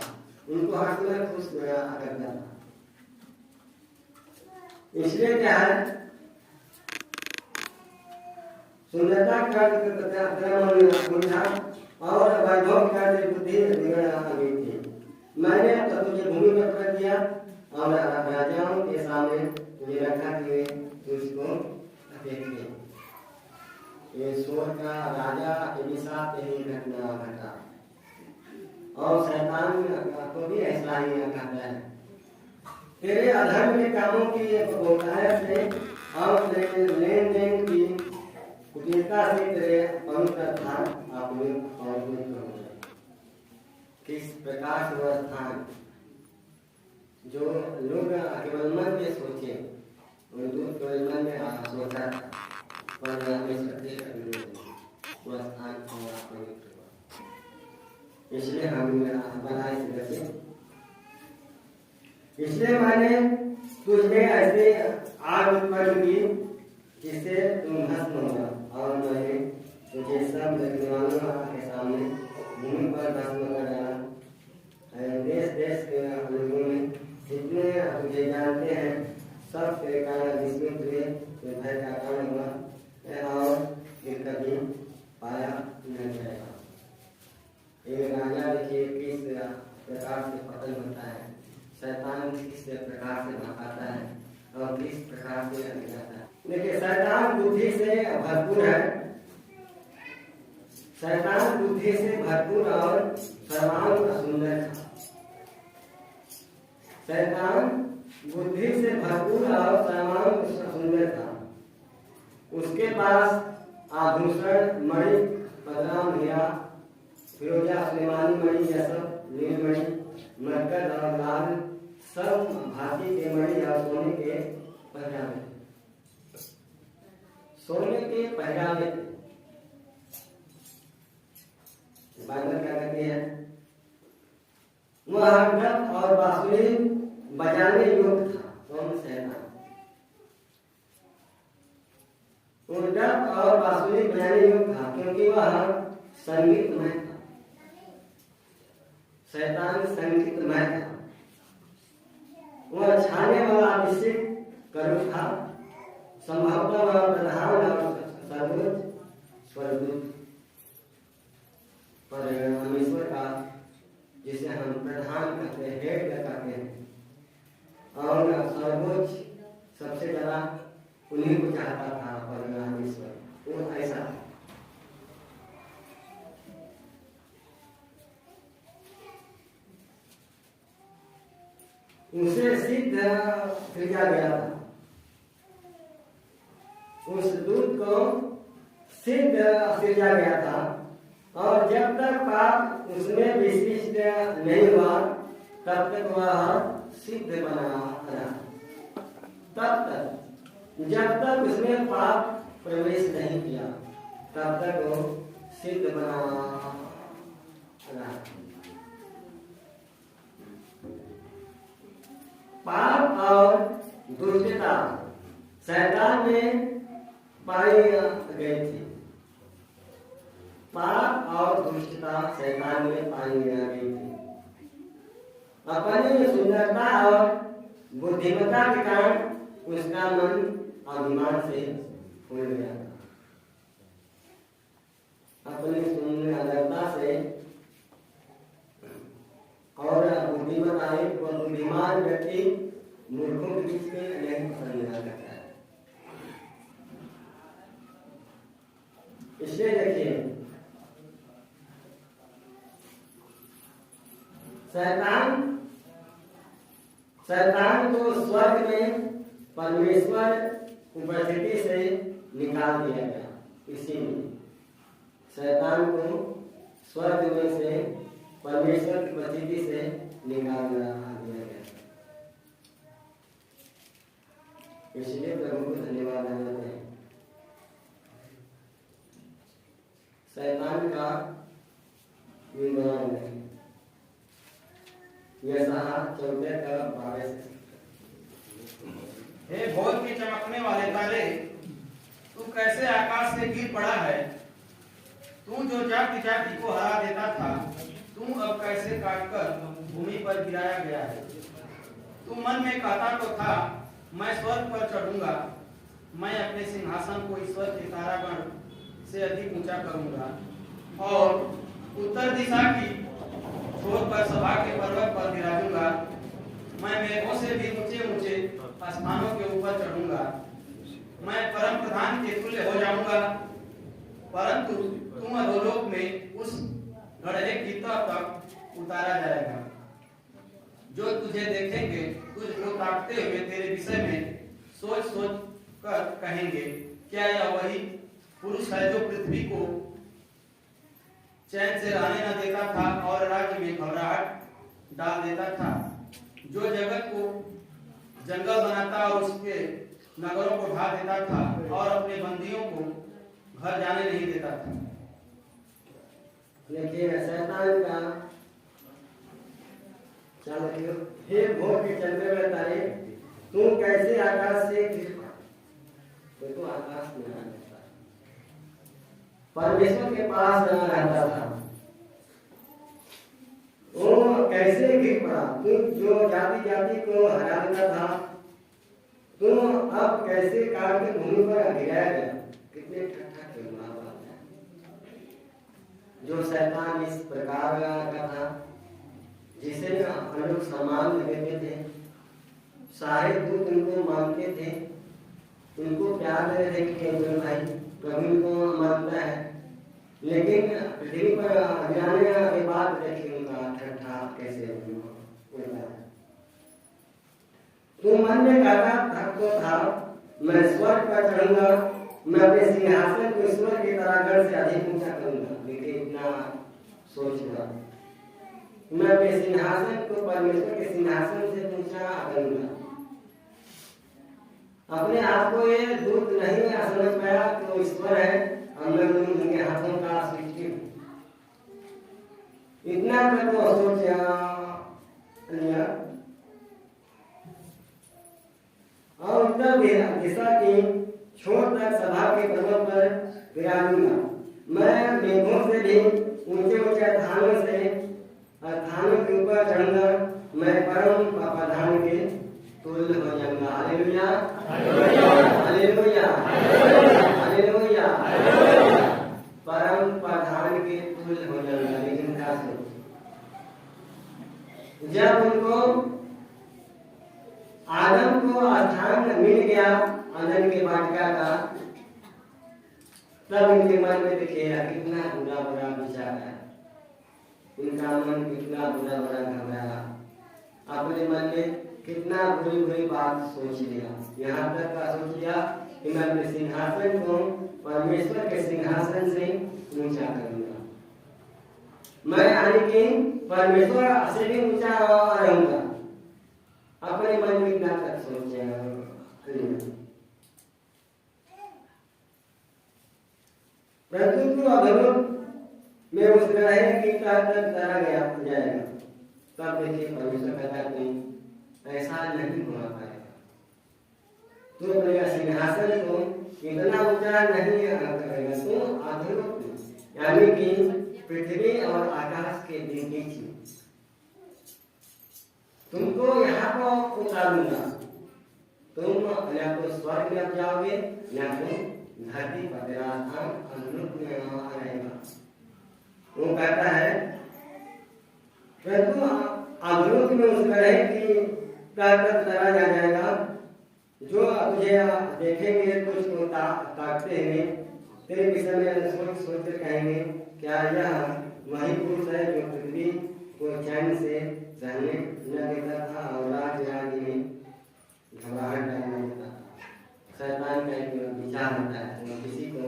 उनको हर समय खुश करता था। इसलिए क्या है, सुंदरता का और वैभव का बुद्धि बिगड़ गई थी। मैंने तो तुझे भूमि में रख दिया और राजाओं के सामने तुझे रखा कि तुझको देखे। ये स्वर्ग का राजा एलिशा के ही घटना घटा और शैतान को भी ऐसा ही कहता है। तेरे अधर्म के कामों की बहुतायत से और लेन देन की कुटिलता से तेरे पवित्र स्थान अपवित्र हो गए। किस प्रकार से वह स्थान जो लोग केवल मन में सोचे, केवल मन में सोचा पर वह स्थान अपवित्र हुआ। इसलिए हम बनाए से इसलिए मैंने तुझमें ऐसे आग उत्पन्न की जिससे तुम भस्म होगा और मैंने तुझे सब देखने वालों के सामने भूमि पर भस्म कर डाला। देश देश के लोगों में जितने तुझे जानते हैं सब तेरे कारण विस्मित हुए, भय का कारण हुआ और फिर कभी पाया नहीं जाएगा। एक राजा देखिए किस प्रकार से पतन होता है, शैतान किस प्रकार से भगाता है और किस प्रकार से जाता है। देखिए शैतान बुद्धि से भरपूर है, शैतान बुद्धि से भरपूर और सर्वांग सुंदर था। शैतान बुद्धि से भरपूर और सर्वांग सुंदर था। उसके पास आभूषण, मणि, बदनाम, हीरा, फिरोजा, सुलेमानी मणि, यशब, नीलमणि, मरकत और लाल सब भांति के मणि और सोने के पहरावे, सोने के पहरावे। बाइबल क्या कहती है, वह डफ और बांसुरी बजाने योग्य था। कौन शैतान? वह डफ और बांसुरी बजाने योग्य था क्योंकि वह संगीतमय था। शैतान संगीतमय था। वह छाने वाला अभिषेक करुण था, संभवतः वह प्रधान और सर्वोच्च स्वर्गदूत परमेश्वर का, जिसे उसे सिद्ध सृजा गया था। उस दूध को सिद्ध सृजा गया था और जब तक पाप उसमें विशिष्ट नहीं हुआ तब तक वह सिद्ध बना रहा। तब तक जब तक उसमें पाप प्रवेश नहीं किया तब तक वो सिद्ध बना रहा। पाप और दुष्टता शैतान में पाई गई थी। पाप और दुष्टता शैतान में पाई गई थी। अपनी सुंदरता और बुद्धिमत्ता के कारण उसका मन अभिमान से फूल गया था। अपनी सुंदरता से और बुद्धिमत्ता और बुद्धिमान व्यक्ति मूर्खों के बीच में नहीं पसंद करता है। इसलिए देखिए शैतान को स्वर्ग में परमेश्वर उपस्थिति से निकाल दिया गया। इसीलिए शैतान को स्वर्ग में से परमेश्वर की उपस्थिति से निकाल दिया गया। इसलिए प्रभु को धन्यवाद देते हैं। शैतान का विमान नहीं। हे भोर के चमकने वाले तारे, तू कैसे आकाश से गिर पड़ा है। तू जो जाति जाति को हरा देता था, तू अब कैसे काटकर भूमि पर गिराया गया है। तू मन में कहता तो था, मैं स्वर्ग पर चढ़ूंगा, मैं अपने सिंहासन को ईश्वर के तारागण से अधिक ऊंचा करूंगा और उत्तर दिशा की छोर पर सभा के पर्वत पर विराजूंगा। मैं मेघों से भी ऊंचे ऊंचे स्थानों के ऊपर चढ़ूंगा। मैं परम प्रधान के तुल्य हो जाऊंगा, परंतु तुम अधोलोक में उस गड्ढे की तह तक उतारा जाएगा। जो तुझे देखेंगे तुझको ताकते हुए तेरे विषय में सोच सोच कर कहेंगे, क्या यह वही पुरुष है जो पृथ्वी को चैन से रहने न देता था और राज्य में घबराहट डाल देता था, जो जगत को जंगल बनाता और उसके नगरों को ढा देता था और अपने बंदियों को घर जाने नहीं देता था। देखिए शैतान का चलो हे भोर के चलते हुए तारे, तू कैसे आकाश से गिर पड़ा। तो आकाश में आ जाता, परमेश्वर के पास रहता था। वो कैसे गिर पड़ा। तू जो जाति जाति को हरा देता था, तू अब कैसे काट के भूमि पर गिराया गया। कितने ठट्ठा के बात है। जो शैतान इस प्रकार का था, जिसे हम लोग सम्मान देते थे, सारे दूत उनको मानते थे, उनको प्यार देते थे कि भाई प्रभु को मानता है, लेकिन पृथ्वी पर गिराने के बाद देखिए उनका ठट्ठा कैसे उड़ता है। तो मन में कहता तो था, मैं स्वर्ग पर चढ़ूंगा, मैं अपने सिंहासन को ईश्वर के तरागण से अधिक ऊंचा करूंगा। देखिए इतना सोचना, मैं अपने सिंहासन को परमेश्वर के सिंहासन से ऊंचा करूंगा। अपने आप को ये दूत नहीं समझ पाया तो ईश्वर है, हम लोग उनके हाथों का सृष्टि। इतना मैं तो सोचा और तब दिशा की छोर तक सभा के पर्वत पर विराजूंगा। मैं मेघों से भी ऊंचे ऊंचे स्थानों के ऊपर चढ़ूंगा। मैं परम प्रधान के तुल्य हो जाऊंगा। Hallelujah, hallelujah, hallelujah. परम प्रधान के तुल्य हो जाऊंगा। लेकिन क्या सुनो, जब उनको आदम को स्थान मिल गया आनंद के वाटिका का, तब इनके मन में देखिएगा कितना बुरा बुरा विचार है। उनका मन कितना बुरा बुरा घबराया। अपने मन में कितना बुरी बुरी बात सोच लिया, यहाँ तक का सोच लिया कि मैं अपने सिंहासन को परमेश्वर के सिंहासन से ऊंचा करूंगा, मैं यानी कि परमेश्वर से भी ऊंचा रहूंगा। अपने मन में इतना तक सोचा। परंतु तो अधर्म में उस ग्रह की तक तरा गया जाएगा, तब देखिए परमेश्वर कहता नहीं, ऐसा नहीं होना पाएगा। तो अपने सिंहासन को इतना ऊंचा नहीं करेगा, तो अधर्म यानी कि पृथ्वी और आकाश के बीच तुमको यहाँ को उतारूंगा, तुम या तो स्वर्ग में जाओगे या तो धरती पर तेरा स्थान अधोलोक में रहेगा। वो कहता है परंतु अधोलोक में उस ग्रह की ताकत करा जाएगा, जो तुझे देखेंगे कुछ को ताकते हुए तेरे विषय में सोच सोच कर कहेंगे, क्या यह वही पुरुष है जो पृथ्वी को चैन से सहने न देता था और राज आदि में घबराहट डालने देता था। शैतान का एक विचार होता है, वो किसी को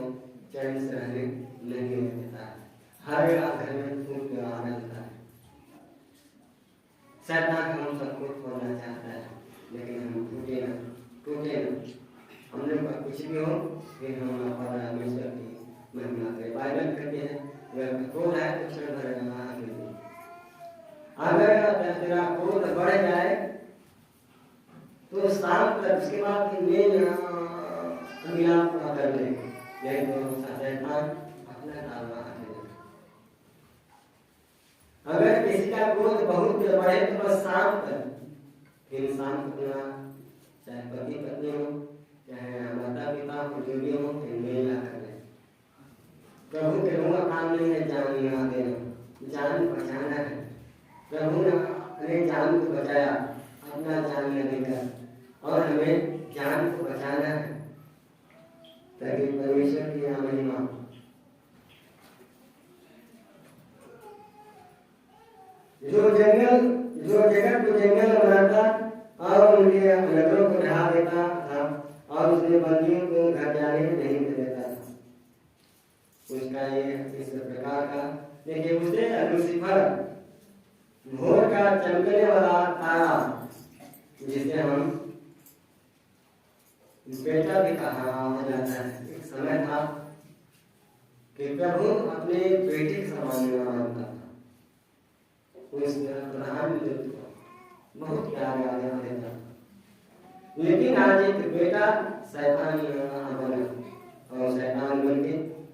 चैन से रहने नहीं देता है, हर घर में फूट के आना देता है। शैतान हम सबको खोलना चाहता है, लेकिन हम टूटे ना, हम लोग कुछ भी हो फिर हम परमेश्वर की महिमा करें। बाइबल कहते हैं अगर क्रोध है तो क्षण भर अगर तेरा क्रोध बढ़ जाए तो शाम तक, उसके बाद मिलाप कर ले, यही तो शैतान अपना डालना है। अगर किसी का क्रोध बहुत बढ़े तो बस शाम तक इंसान अपना, चाहे पति पत्नी हो चाहे माता पिता हो, जो भी हो, मेल ना कर ले। प्रभु के लोगों का काम नहीं है जान ना देना, जान बचाना है। प्रभु ने जान को बचाया, अपना जान न देकर, और हमें जान को बचाना है ताकि परमेश्वर की महिमा। जो जगत को जंगल बनाता और उनके नगरों को ढहा देता था और उसने बंदियों को घर जाने नहीं देता था, उसका ये इस प्रकार का देखिए। उसे लूसीफर, भोर का चमकने वाला तारा, जिसे हम बेटा भी कहा जाता है। एक समय था कि प्रभु अपने बेटे के समान मानता था, उस प्रधान बहुत प्यार देता, लेकिन आज एक बेटा शैतान बना और शैतान बन के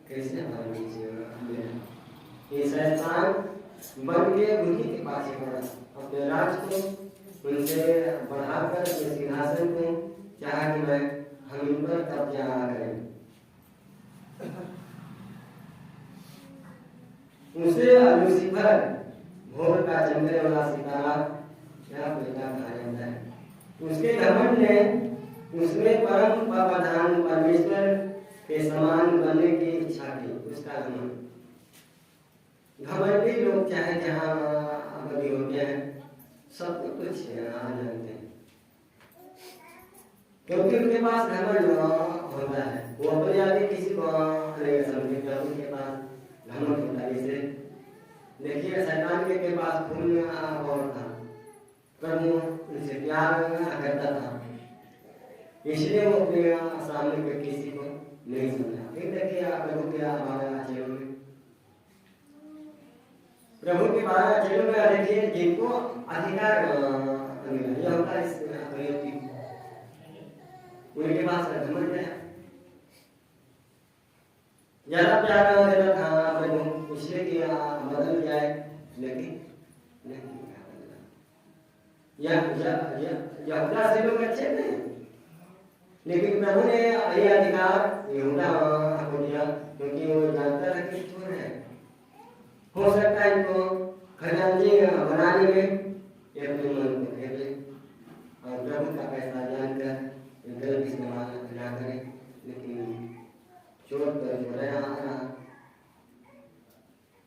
कैसे हमारे बीच ये शैतान बन के उन्हीं के पास पड़ा, अपने राज को उनसे बढ़ाकर अपने सिंहासन को चाहा कि मैं हम इन पर कब्जा करें। उसे लूसीफर, भोर का चमकने वाला सितारा क्या बेटा कहा जाता है। उसके घमंड ने उसमें परम प्रधान परमेश्वर के समान बनने की इच्छा की। उसका घमंडी लोग चाहे जहाँ बड़ी होते हैं, सब कुछ जानते हैं, क्योंकि उनके पास घमंड होता है। वो अपने आगे किसी को नहीं समझेगा, उनके पास घमंड होता है। जैसे देखिए शैतान के पास खून बहुत था, प्रभु उनसे प्यार करता था, इसलिए वो अपने सामने के किसी को नहीं समझा। फिर देखिए प्रभु के 12 चेलों में, प्रभु के 12 चेलों में देखिए जिनको अधिकार मिला, यह होता है उनके पास घमंड है, ज्यादा प्यार देता था प्रभु, इसलिए कि बदल जाए, लेकिन नहीं। यहूदा से लोग अच्छे थे, लेकिन प्रभु ने ये अधिकार यहूदा को दिया, क्योंकि वो जानता था कि चोर है, हो सकता है इनको खजांची बनाने में ये अपने मन को खेले और प्रभु का पैसा जानकर गलत इस्तेमाल ना करें। लेकिन चोर पर चोराया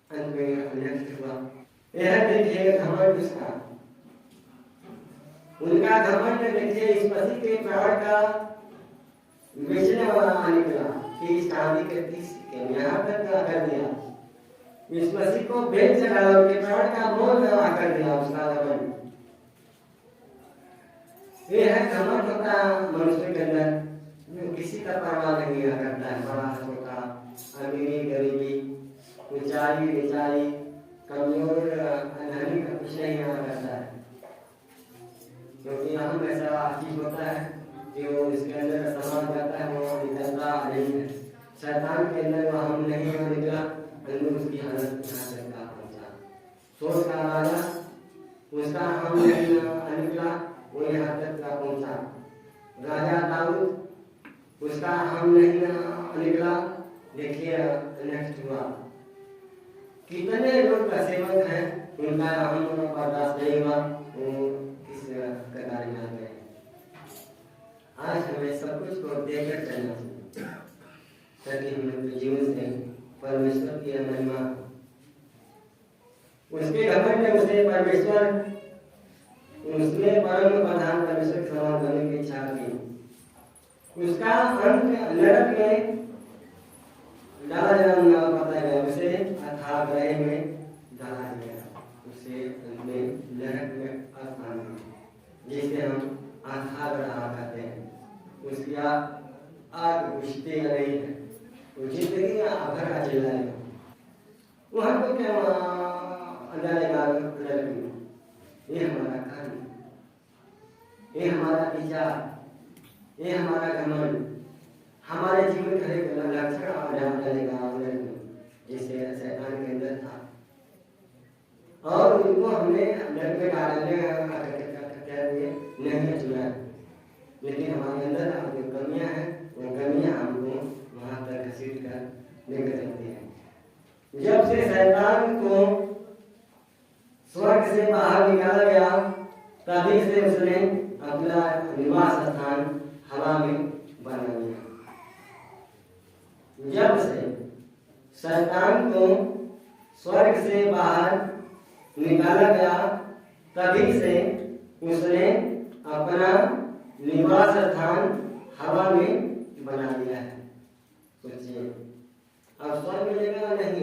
अंत में अनर्थ हुआ। यह देखिए घमंड उसका, उनका घमंड देखिए इस मसीह के प्राण का बेचने वाला निकला कि इस चांदी के 30 सिक्के यहाँ तक कर दिया। इस मसीह को बेच डाला, उनके प्राण का मोल जमा कर दिया उसका घमंड। ये है घमंड होता मनुष्य के अंदर, जो किसी का परवाह नहीं करता है, बड़ा छोटा, अमीरी गरीबी, ऊंचाई नीचाई, कमजोर धनी का कुछ नहीं करता है। क्योंकि हम ऐसा चीज होता है कि वो इसके अंदर समा जाता है, वो निकलता नहीं है। शैतान के अंदर वो हम नहीं निकला, अंदर उसकी हालत यहाँ तक का पहुंचा। सोच का राजा उसका हम नहीं निकला, वो यहाँ तक का पहुंचा। राजा दाऊद उसका हम नहीं निकला, देखिए नेक्स्ट हुआ। कितने लोग का सेवक हैं, उनका हम बर्दाश्त नहीं हुआ, वो किस कगार में आ गए। आज हमें सब कुछ को देखकर चलना चाहिए, ताकि हम अपने जीवन से परमेश्वर की महिमा, उसके घमंड में उसे परमेश्वर, उसने परम प्रधान परमेश्वर के समान बनने की इच्छा की। उसका अंत नरक में डाला जाना पता गया, उसे अथाह गृह में डाला गया, उसे नरक में स्थान जिसे हम अथाह ग्रह कहते हैं। उसकी आग बुझती नहीं है, वो जिंदगी भर चिल्लाएगा, वहां को क्या डालेगा नरक में। ये हमारा कर्म, ये हमारा विचार, ये हमारा घमंड हमारे जीवन का एक लक्षण डालेगा नरक में, जैसे शैतान के अंदर था। और उनको हमने नरक में डालने नहीं चुना, लेकिन हमारे अंदर जो कमियां हैं, वो कमियां हमको वहां तक घसीट कर लेकर चलती हैं। जब से शैतान को स्वर्ग से बाहर निकाला गया, तभी से उसने अपना निवास स्थान हवा में बना लिया। जब से शैतान को स्वर्ग से बाहर निकाला गया, तभी से उसने अपना निवास स्थान हवा में बना लिया है। सोचिए, अब स्वर्ग मिलेगा नहीं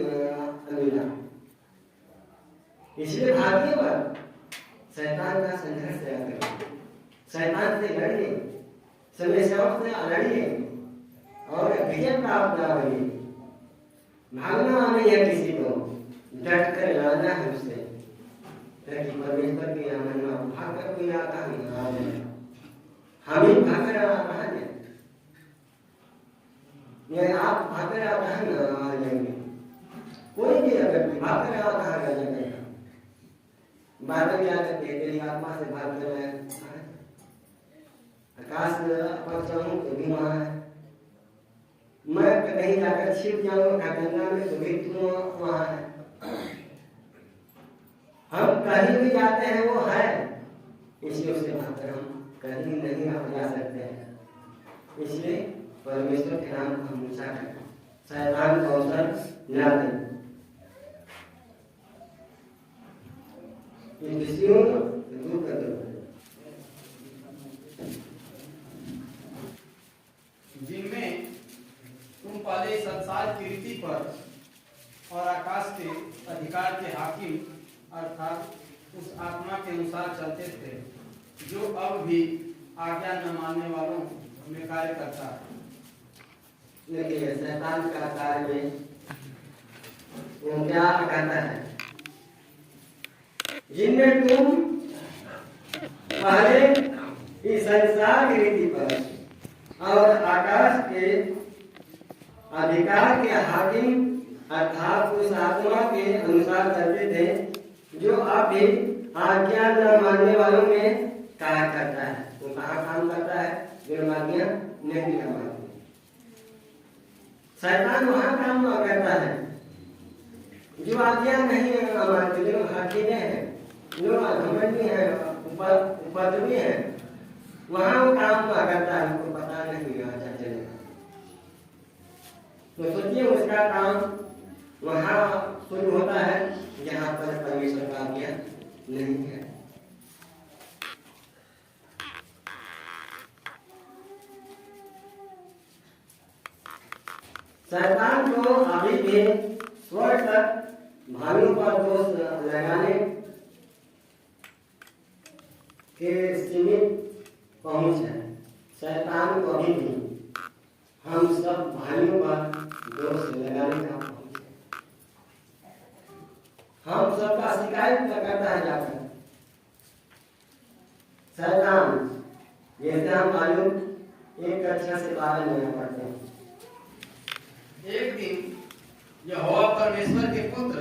मिला, इसलिए भाग्य पर शैतान का संघर्ष करें, शैतान से लड़िए, समस्याओं से लड़िए और विजय प्राप्त करिए। भागना नहीं है किसी को, डट कर लड़ना है उससे, ताकि परमेश्वर की महिमा। भाग कर कोई आता है, हम ही भाग कर आ रहा है, ये आप भाग कर आता है ना, आ जाएंगे। कोई भी अगर भाग कर आता है आ जाएगा। बादल क्या करते हैं, तेरी आत्मा से भाग कर मैं आकाश पर चढ़ूं तो भी वहां है, मैं कहीं जाकर छिप जाऊं गंगा में तो भी तुम वहां है। हम कहीं भी जाते हैं वो है, इसलिए उससे भागकर हम कहीं नहीं जा सकते हैं। इसलिए परमेश्वर के नाम को हम ऊंचा करें, शैतान को अवसर न दें। इन विषयों दूर कर दो, जिनमें तुम पहले संसार की रीति पर और आकाश के अधिकार के हाकिम अर्थात उस आत्मा के अनुसार चलते थे, जो अब भी आज्ञा न मानने वालों में कार्य करता है। देखिए शैतान का कार्य में वो क्या कहता है, जिनमें तुम पहले इस संसार की रीति पर और आकाश के अधिकार के हाकिम अर्थात उस आत्मा के अनुसार चलते थे, जो अब भी आज्ञा न मानने वालों में कार्य करता है। वो कहाँ काम करता है, जो आज्ञा नहीं मानते। शैतान वहाँ काम करता है जो आज्ञा नहीं मानते, जो हाकिम है, जो घमंडी है, उपद्रवी है, वहाँ वो काम करता है, उनको पता नहीं आता चलेगा। तो सोचिए उसका काम वहाँ शुरू होता है जहाँ पर परमेश्वर का आज्ञा नहीं है। शैतान को अभी भी स्वर्ग तक भाइयों पर दोष लगाने के सीमित पहुंच है। शैतान को अभी भी हम सब भाइयों पर दोष लगाने का पहुंच है। हम सबका शिकायत करता है जाकर शैतान, जैसे हम आयुक्त 1:6-12 में पढ़ते हैं। एक दिन यहोवा परमेश्वर के पुत्र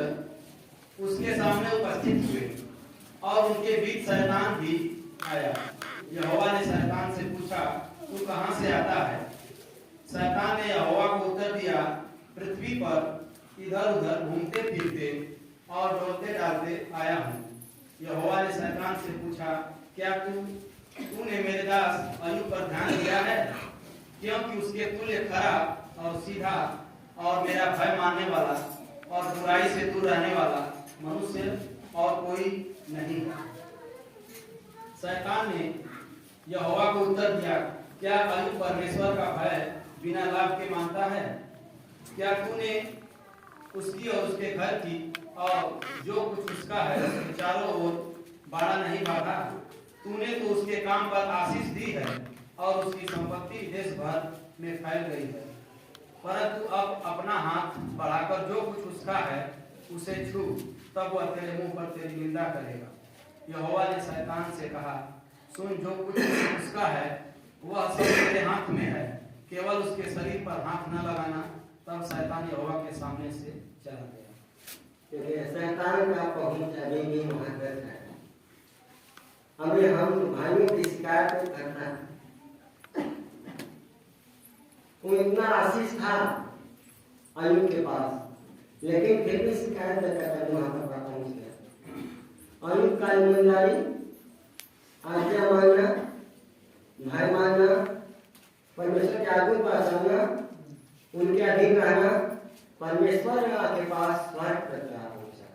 उसके सामने उपस्थित हुए और उनके बीच शैतान भी आया। यहोवा ने शैतान से पूछा, तू कहाँ से आता है? शैतान ने यहोवा को उत्तर दिया, पृथ्वी पर इधर उधर घूमते फिरते और डोलते डालते आया हूँ। यहोवा ने शैतान से पूछा, क्या तूने मेरे दास अय्यूब पर ध्यान दिया है? क्योंकि उसके तुल्य खरा और सीधा और मेरा भय मानने वाला और बुराई से दूर रहने वाला मनुष्य और कोई नहीं। शैतान ने यहोवा को उत्तर दिया, क्या अय्यूब परमेश्वर का भय बिना लाभ के मानता है? क्या तूने उसकी और उसके घर की और जो कुछ उसका है उसके चारों ओर बाड़ा नहीं बांधा? तूने तो उसके काम पर आशीष दी है और उसकी संपत्ति देश भर में फैल गई है। परंतु अब अपना हाथ बढ़ाकर जो कुछ उसका है उसे छू, तब वह तेरे मुंह पर तेरी निंदा करेगा। यहोवा ने शैतान से कहा, सुन, जो कुछ उसका है वह सब तेरे हाथ में है, केवल उसके शरीर पर हाथ न लगाना। तब शैतान यहोवा के सामने से चला गया। क्योंकि शैतान का पहुंच अभी भी वहां तक है। अभी हम भाइयों की शिकायत करना है। वो इतना आशीष था अय्यूब के पास, लेकिन फिर भी शिकायत करके वहां पर पहुंच गया। अय्यूब का ईमानदारी, आज्ञा मानना, भाई मानना, परमेश्वर के आज्ञा पर चलना, उनके अधीन रहना, परमेश्वर के पास स्वर्ग तक पहुंचा।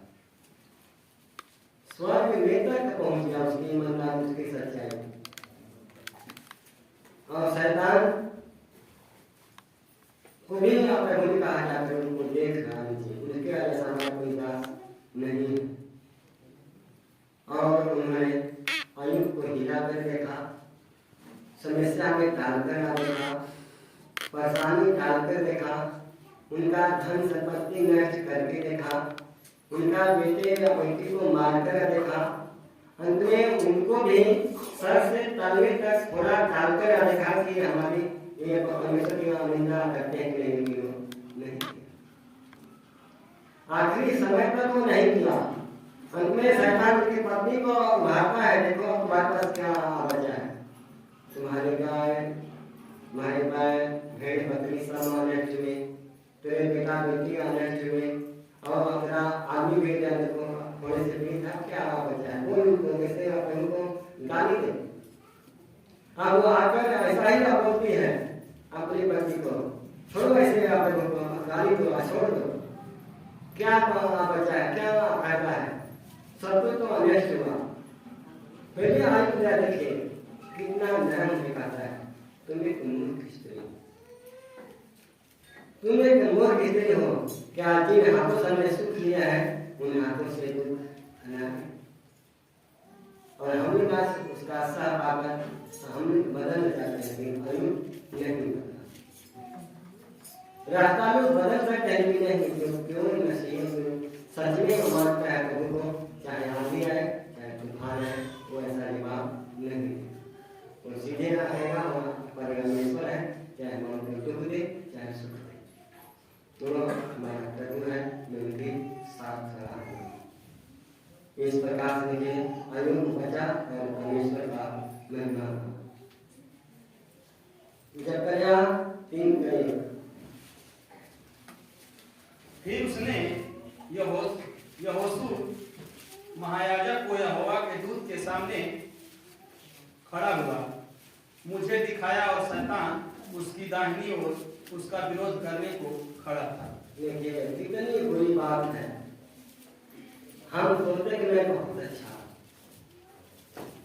स्वर्ग में तक पहुंच गया उसकी ईमानदारी, उसकी सच्चाई। और शैतान को भी प्रभु कहा जाकर उनको देख रहा नीचे, उसके जैसा हमारा कोई दास नहीं है। और उन्होंने अय्यूब को हिला कर देखा, समस्या में डालकर देखा, परेशानी डालकर देखा, उनका धन संपत्ति नष्ट करके देखा, उनका बेटे या बेटी को मारकर देखा, अंत में उनको भी सर से तलवे तक थोड़ा डालकर देखा कि हमारी ये परमेश्वर की निंदा करते हैं कि नहीं। आखिरी समय तक वो नहीं किया। अंत में शैतान की पत्नी को उभारता है, देखो तुम्हारे पास क्या बचा है, तुम्हारे गाय, तुम्हारे गाय, भेड़ बकरी सब नष्ट हुए, तेरे बेटा बेटी नष्ट हुए, और तेरा आदमी भेज दिया, देखो थोड़े से भी था, क्या बचा है? वो वैसे अपने को गाली दे। अब वो आकर ऐसा ही बोलती है अपनी पति को, छोड़ो ऐसे अपने को गाली दो, छोड़ दो, क्या बचा है, क्या फायदा है, सब कुछ तो अनष्ट हुआ। फिर भी आज पूरा देखिए कितना नरम दिखाता है। तुम एक मूर्ख स्त्री, तुम एक मूर्ख स्त्री हो, क्या जिन हाथों से हमने सुख लिया है उन हाथों से दुख खाना है? और हमने पास उसका सह पाकर हम बदल जाते हैं, लेकिन अय्यूब नहीं बदला। रास्ता में बदल सकते हैं कि नहीं, क्यों मसीह सच में मानता है प्रभु को, चाहे आंधी आए चाहे तूफान आए, वो ऐसा जवाब नहीं, वो सीधे रहेगा, वो परमेश्वर है, चाहे मन को दुख दे चाहे सुख दे, तो हमारा प्रभु है, मैं उनके साथ खड़ा हूँ। इस प्रकार से मुझे अय्यूब बचा और परमेश्वर का महिमा। जकरिया 3:1। फिर उसने यहोशू महायाजक को यहोवा के दूत के सामने खड़ा हुआ, मुझे दिखाया और शैतान उसकी दाहिनी ओर उसका विरोध करने को खड़ा था। देखिए कितनी बुरी बात है। हम सोचते कि मैं बहुत अच्छा,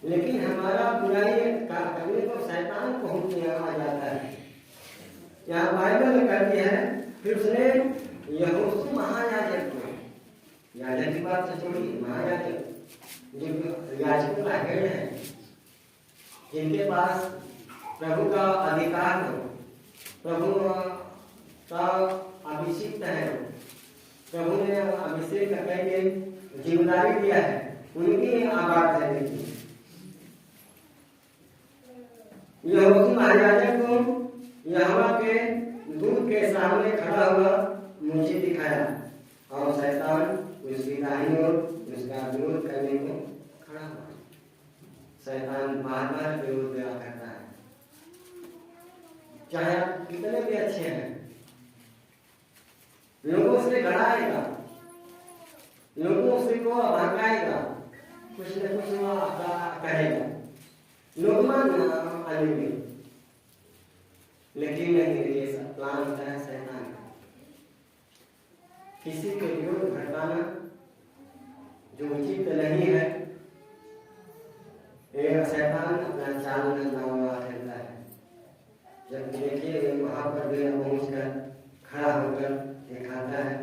लेकिन हमारा बुराई करने को शैतान पहुंच आ जाता है। यहाँ बाइबल में कहती है फिर उसने यहोशू महायाजक को, याजक की बात से छोड़िए, महायाजक जो याजकों का हेड है, जिनके पास प्रभु का अधिकार हो, प्रभु का अभिषिक्त है, प्रभु ने अभिषेक करके जिम्मेदारी दिया है, उनकी आवाज है। देखिए यहोशू महायाजक को यहोवा के दूत के सामने खड़ा हुआ मुझे दिखाया और शैतान उसकी दाहिनी ओर उसका विरोध करने को खड़ा हुआ। शैतान बार बार विरोध करता है, चाहे आप कितने भी अच्छे हैं, लोगों से लड़ाएगा, लोगों से को भड़काएगा, कुछ न कुछ कहेगा, लोग मानेंगे, लेकिन नहीं, ये सब प्लान होता है शैतान का। किसी के विरोध भड़काना जो उचित नहीं है, ये शैतान अपना चाल नवा करता है। जब देखिए वहां पर भी पहुंच कर खड़ा होकर दिखाता है,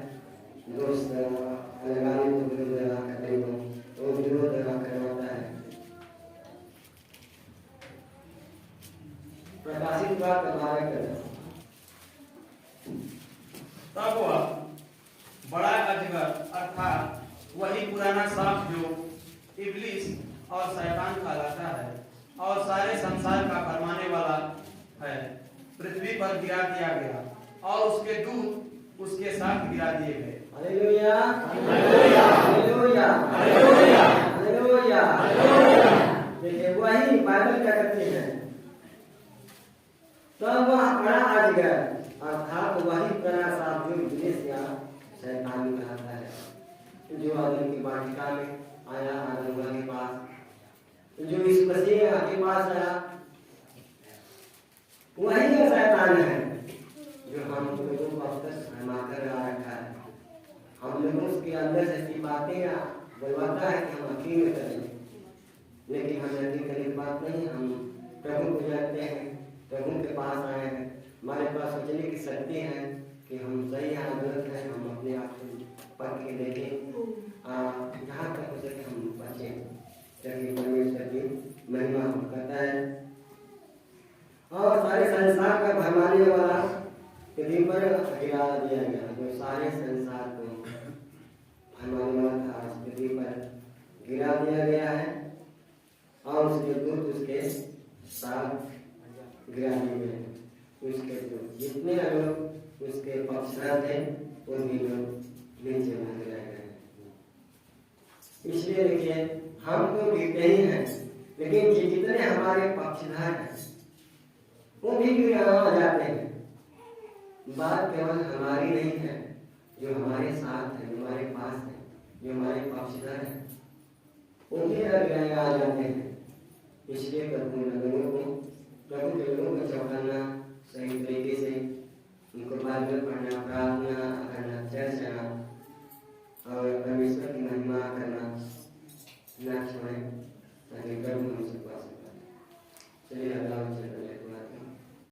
दोस्त लगाने को विरोध लगा करने को, वो विरोध लगा करवाता है। प्रकाशित बात हमारे करना। तब वह बड़ा अजगर अर्थात वही पुराना सांप जो इब्लिस और शैतान कहलाता है और सारे संसार का फरमाने वाला है, पृथ्वी पर गिरा दिया गया और उसके दूत उसके साथ गिरा दिए गए। Hallelujah, hallelujah, hallelujah, hallelujah, hallelujah, hallelujah. देखिए वही बाइबल क्या कहते हैं, तब वह बड़ा अजगर अर्थात वही पुराना सांप जो इब्लिस या शैतान कहलाता है, जो आदम की वाटिका में आया, आदम के पास, जो इस मसीह के पास आया, वही शैतान है जो हम लोगों को अब तक भरमाकर रखा है। हम लोगों के अंदर से ऐसी बातें बुलवाता है कि हम यकीन में करें, लेकिन हम यकीन करने की बात नहीं। हम प्रभु को जानते हैं, प्रभु के पास आए हैं, हमारे पास सोचने की शक्ति है कि हम सही हैं गलत हैं, हम अपने आप को परख के देखें, जहाँ तक हो सके हम बचें, ताकि परमेश्वर की महिमा हम करता है। और सारे संसार का भरमाने वाला पृथ्वी पर गिरा दिया गया, जो सारे संसार को भरमाने वाला था इस पृथ्वी पर गिरा दिया गया है और उसके दूत उसके साथ गिरा दिए गए। उसके दूत जितने लोग उसके पक्षधर थे वो भी लोग नीचे में गिराए गए। इसलिए देखिए हम तो गिरते ही हैं, लेकिन जितने हमारे पक्षधर हैं वो भी गिरा जाते हैं। बात केवल हमारी नहीं है, जो हमारे साथ है, हमारे पास है, जो हमारे पक्षधर है, वो भी गिराए आ जाते हैं। इसलिए प्रभु के लोगों को चौंकाना, सही तरीके से उनको बाइबल पढ़ना, प्रार्थना करना, चर्च जाना,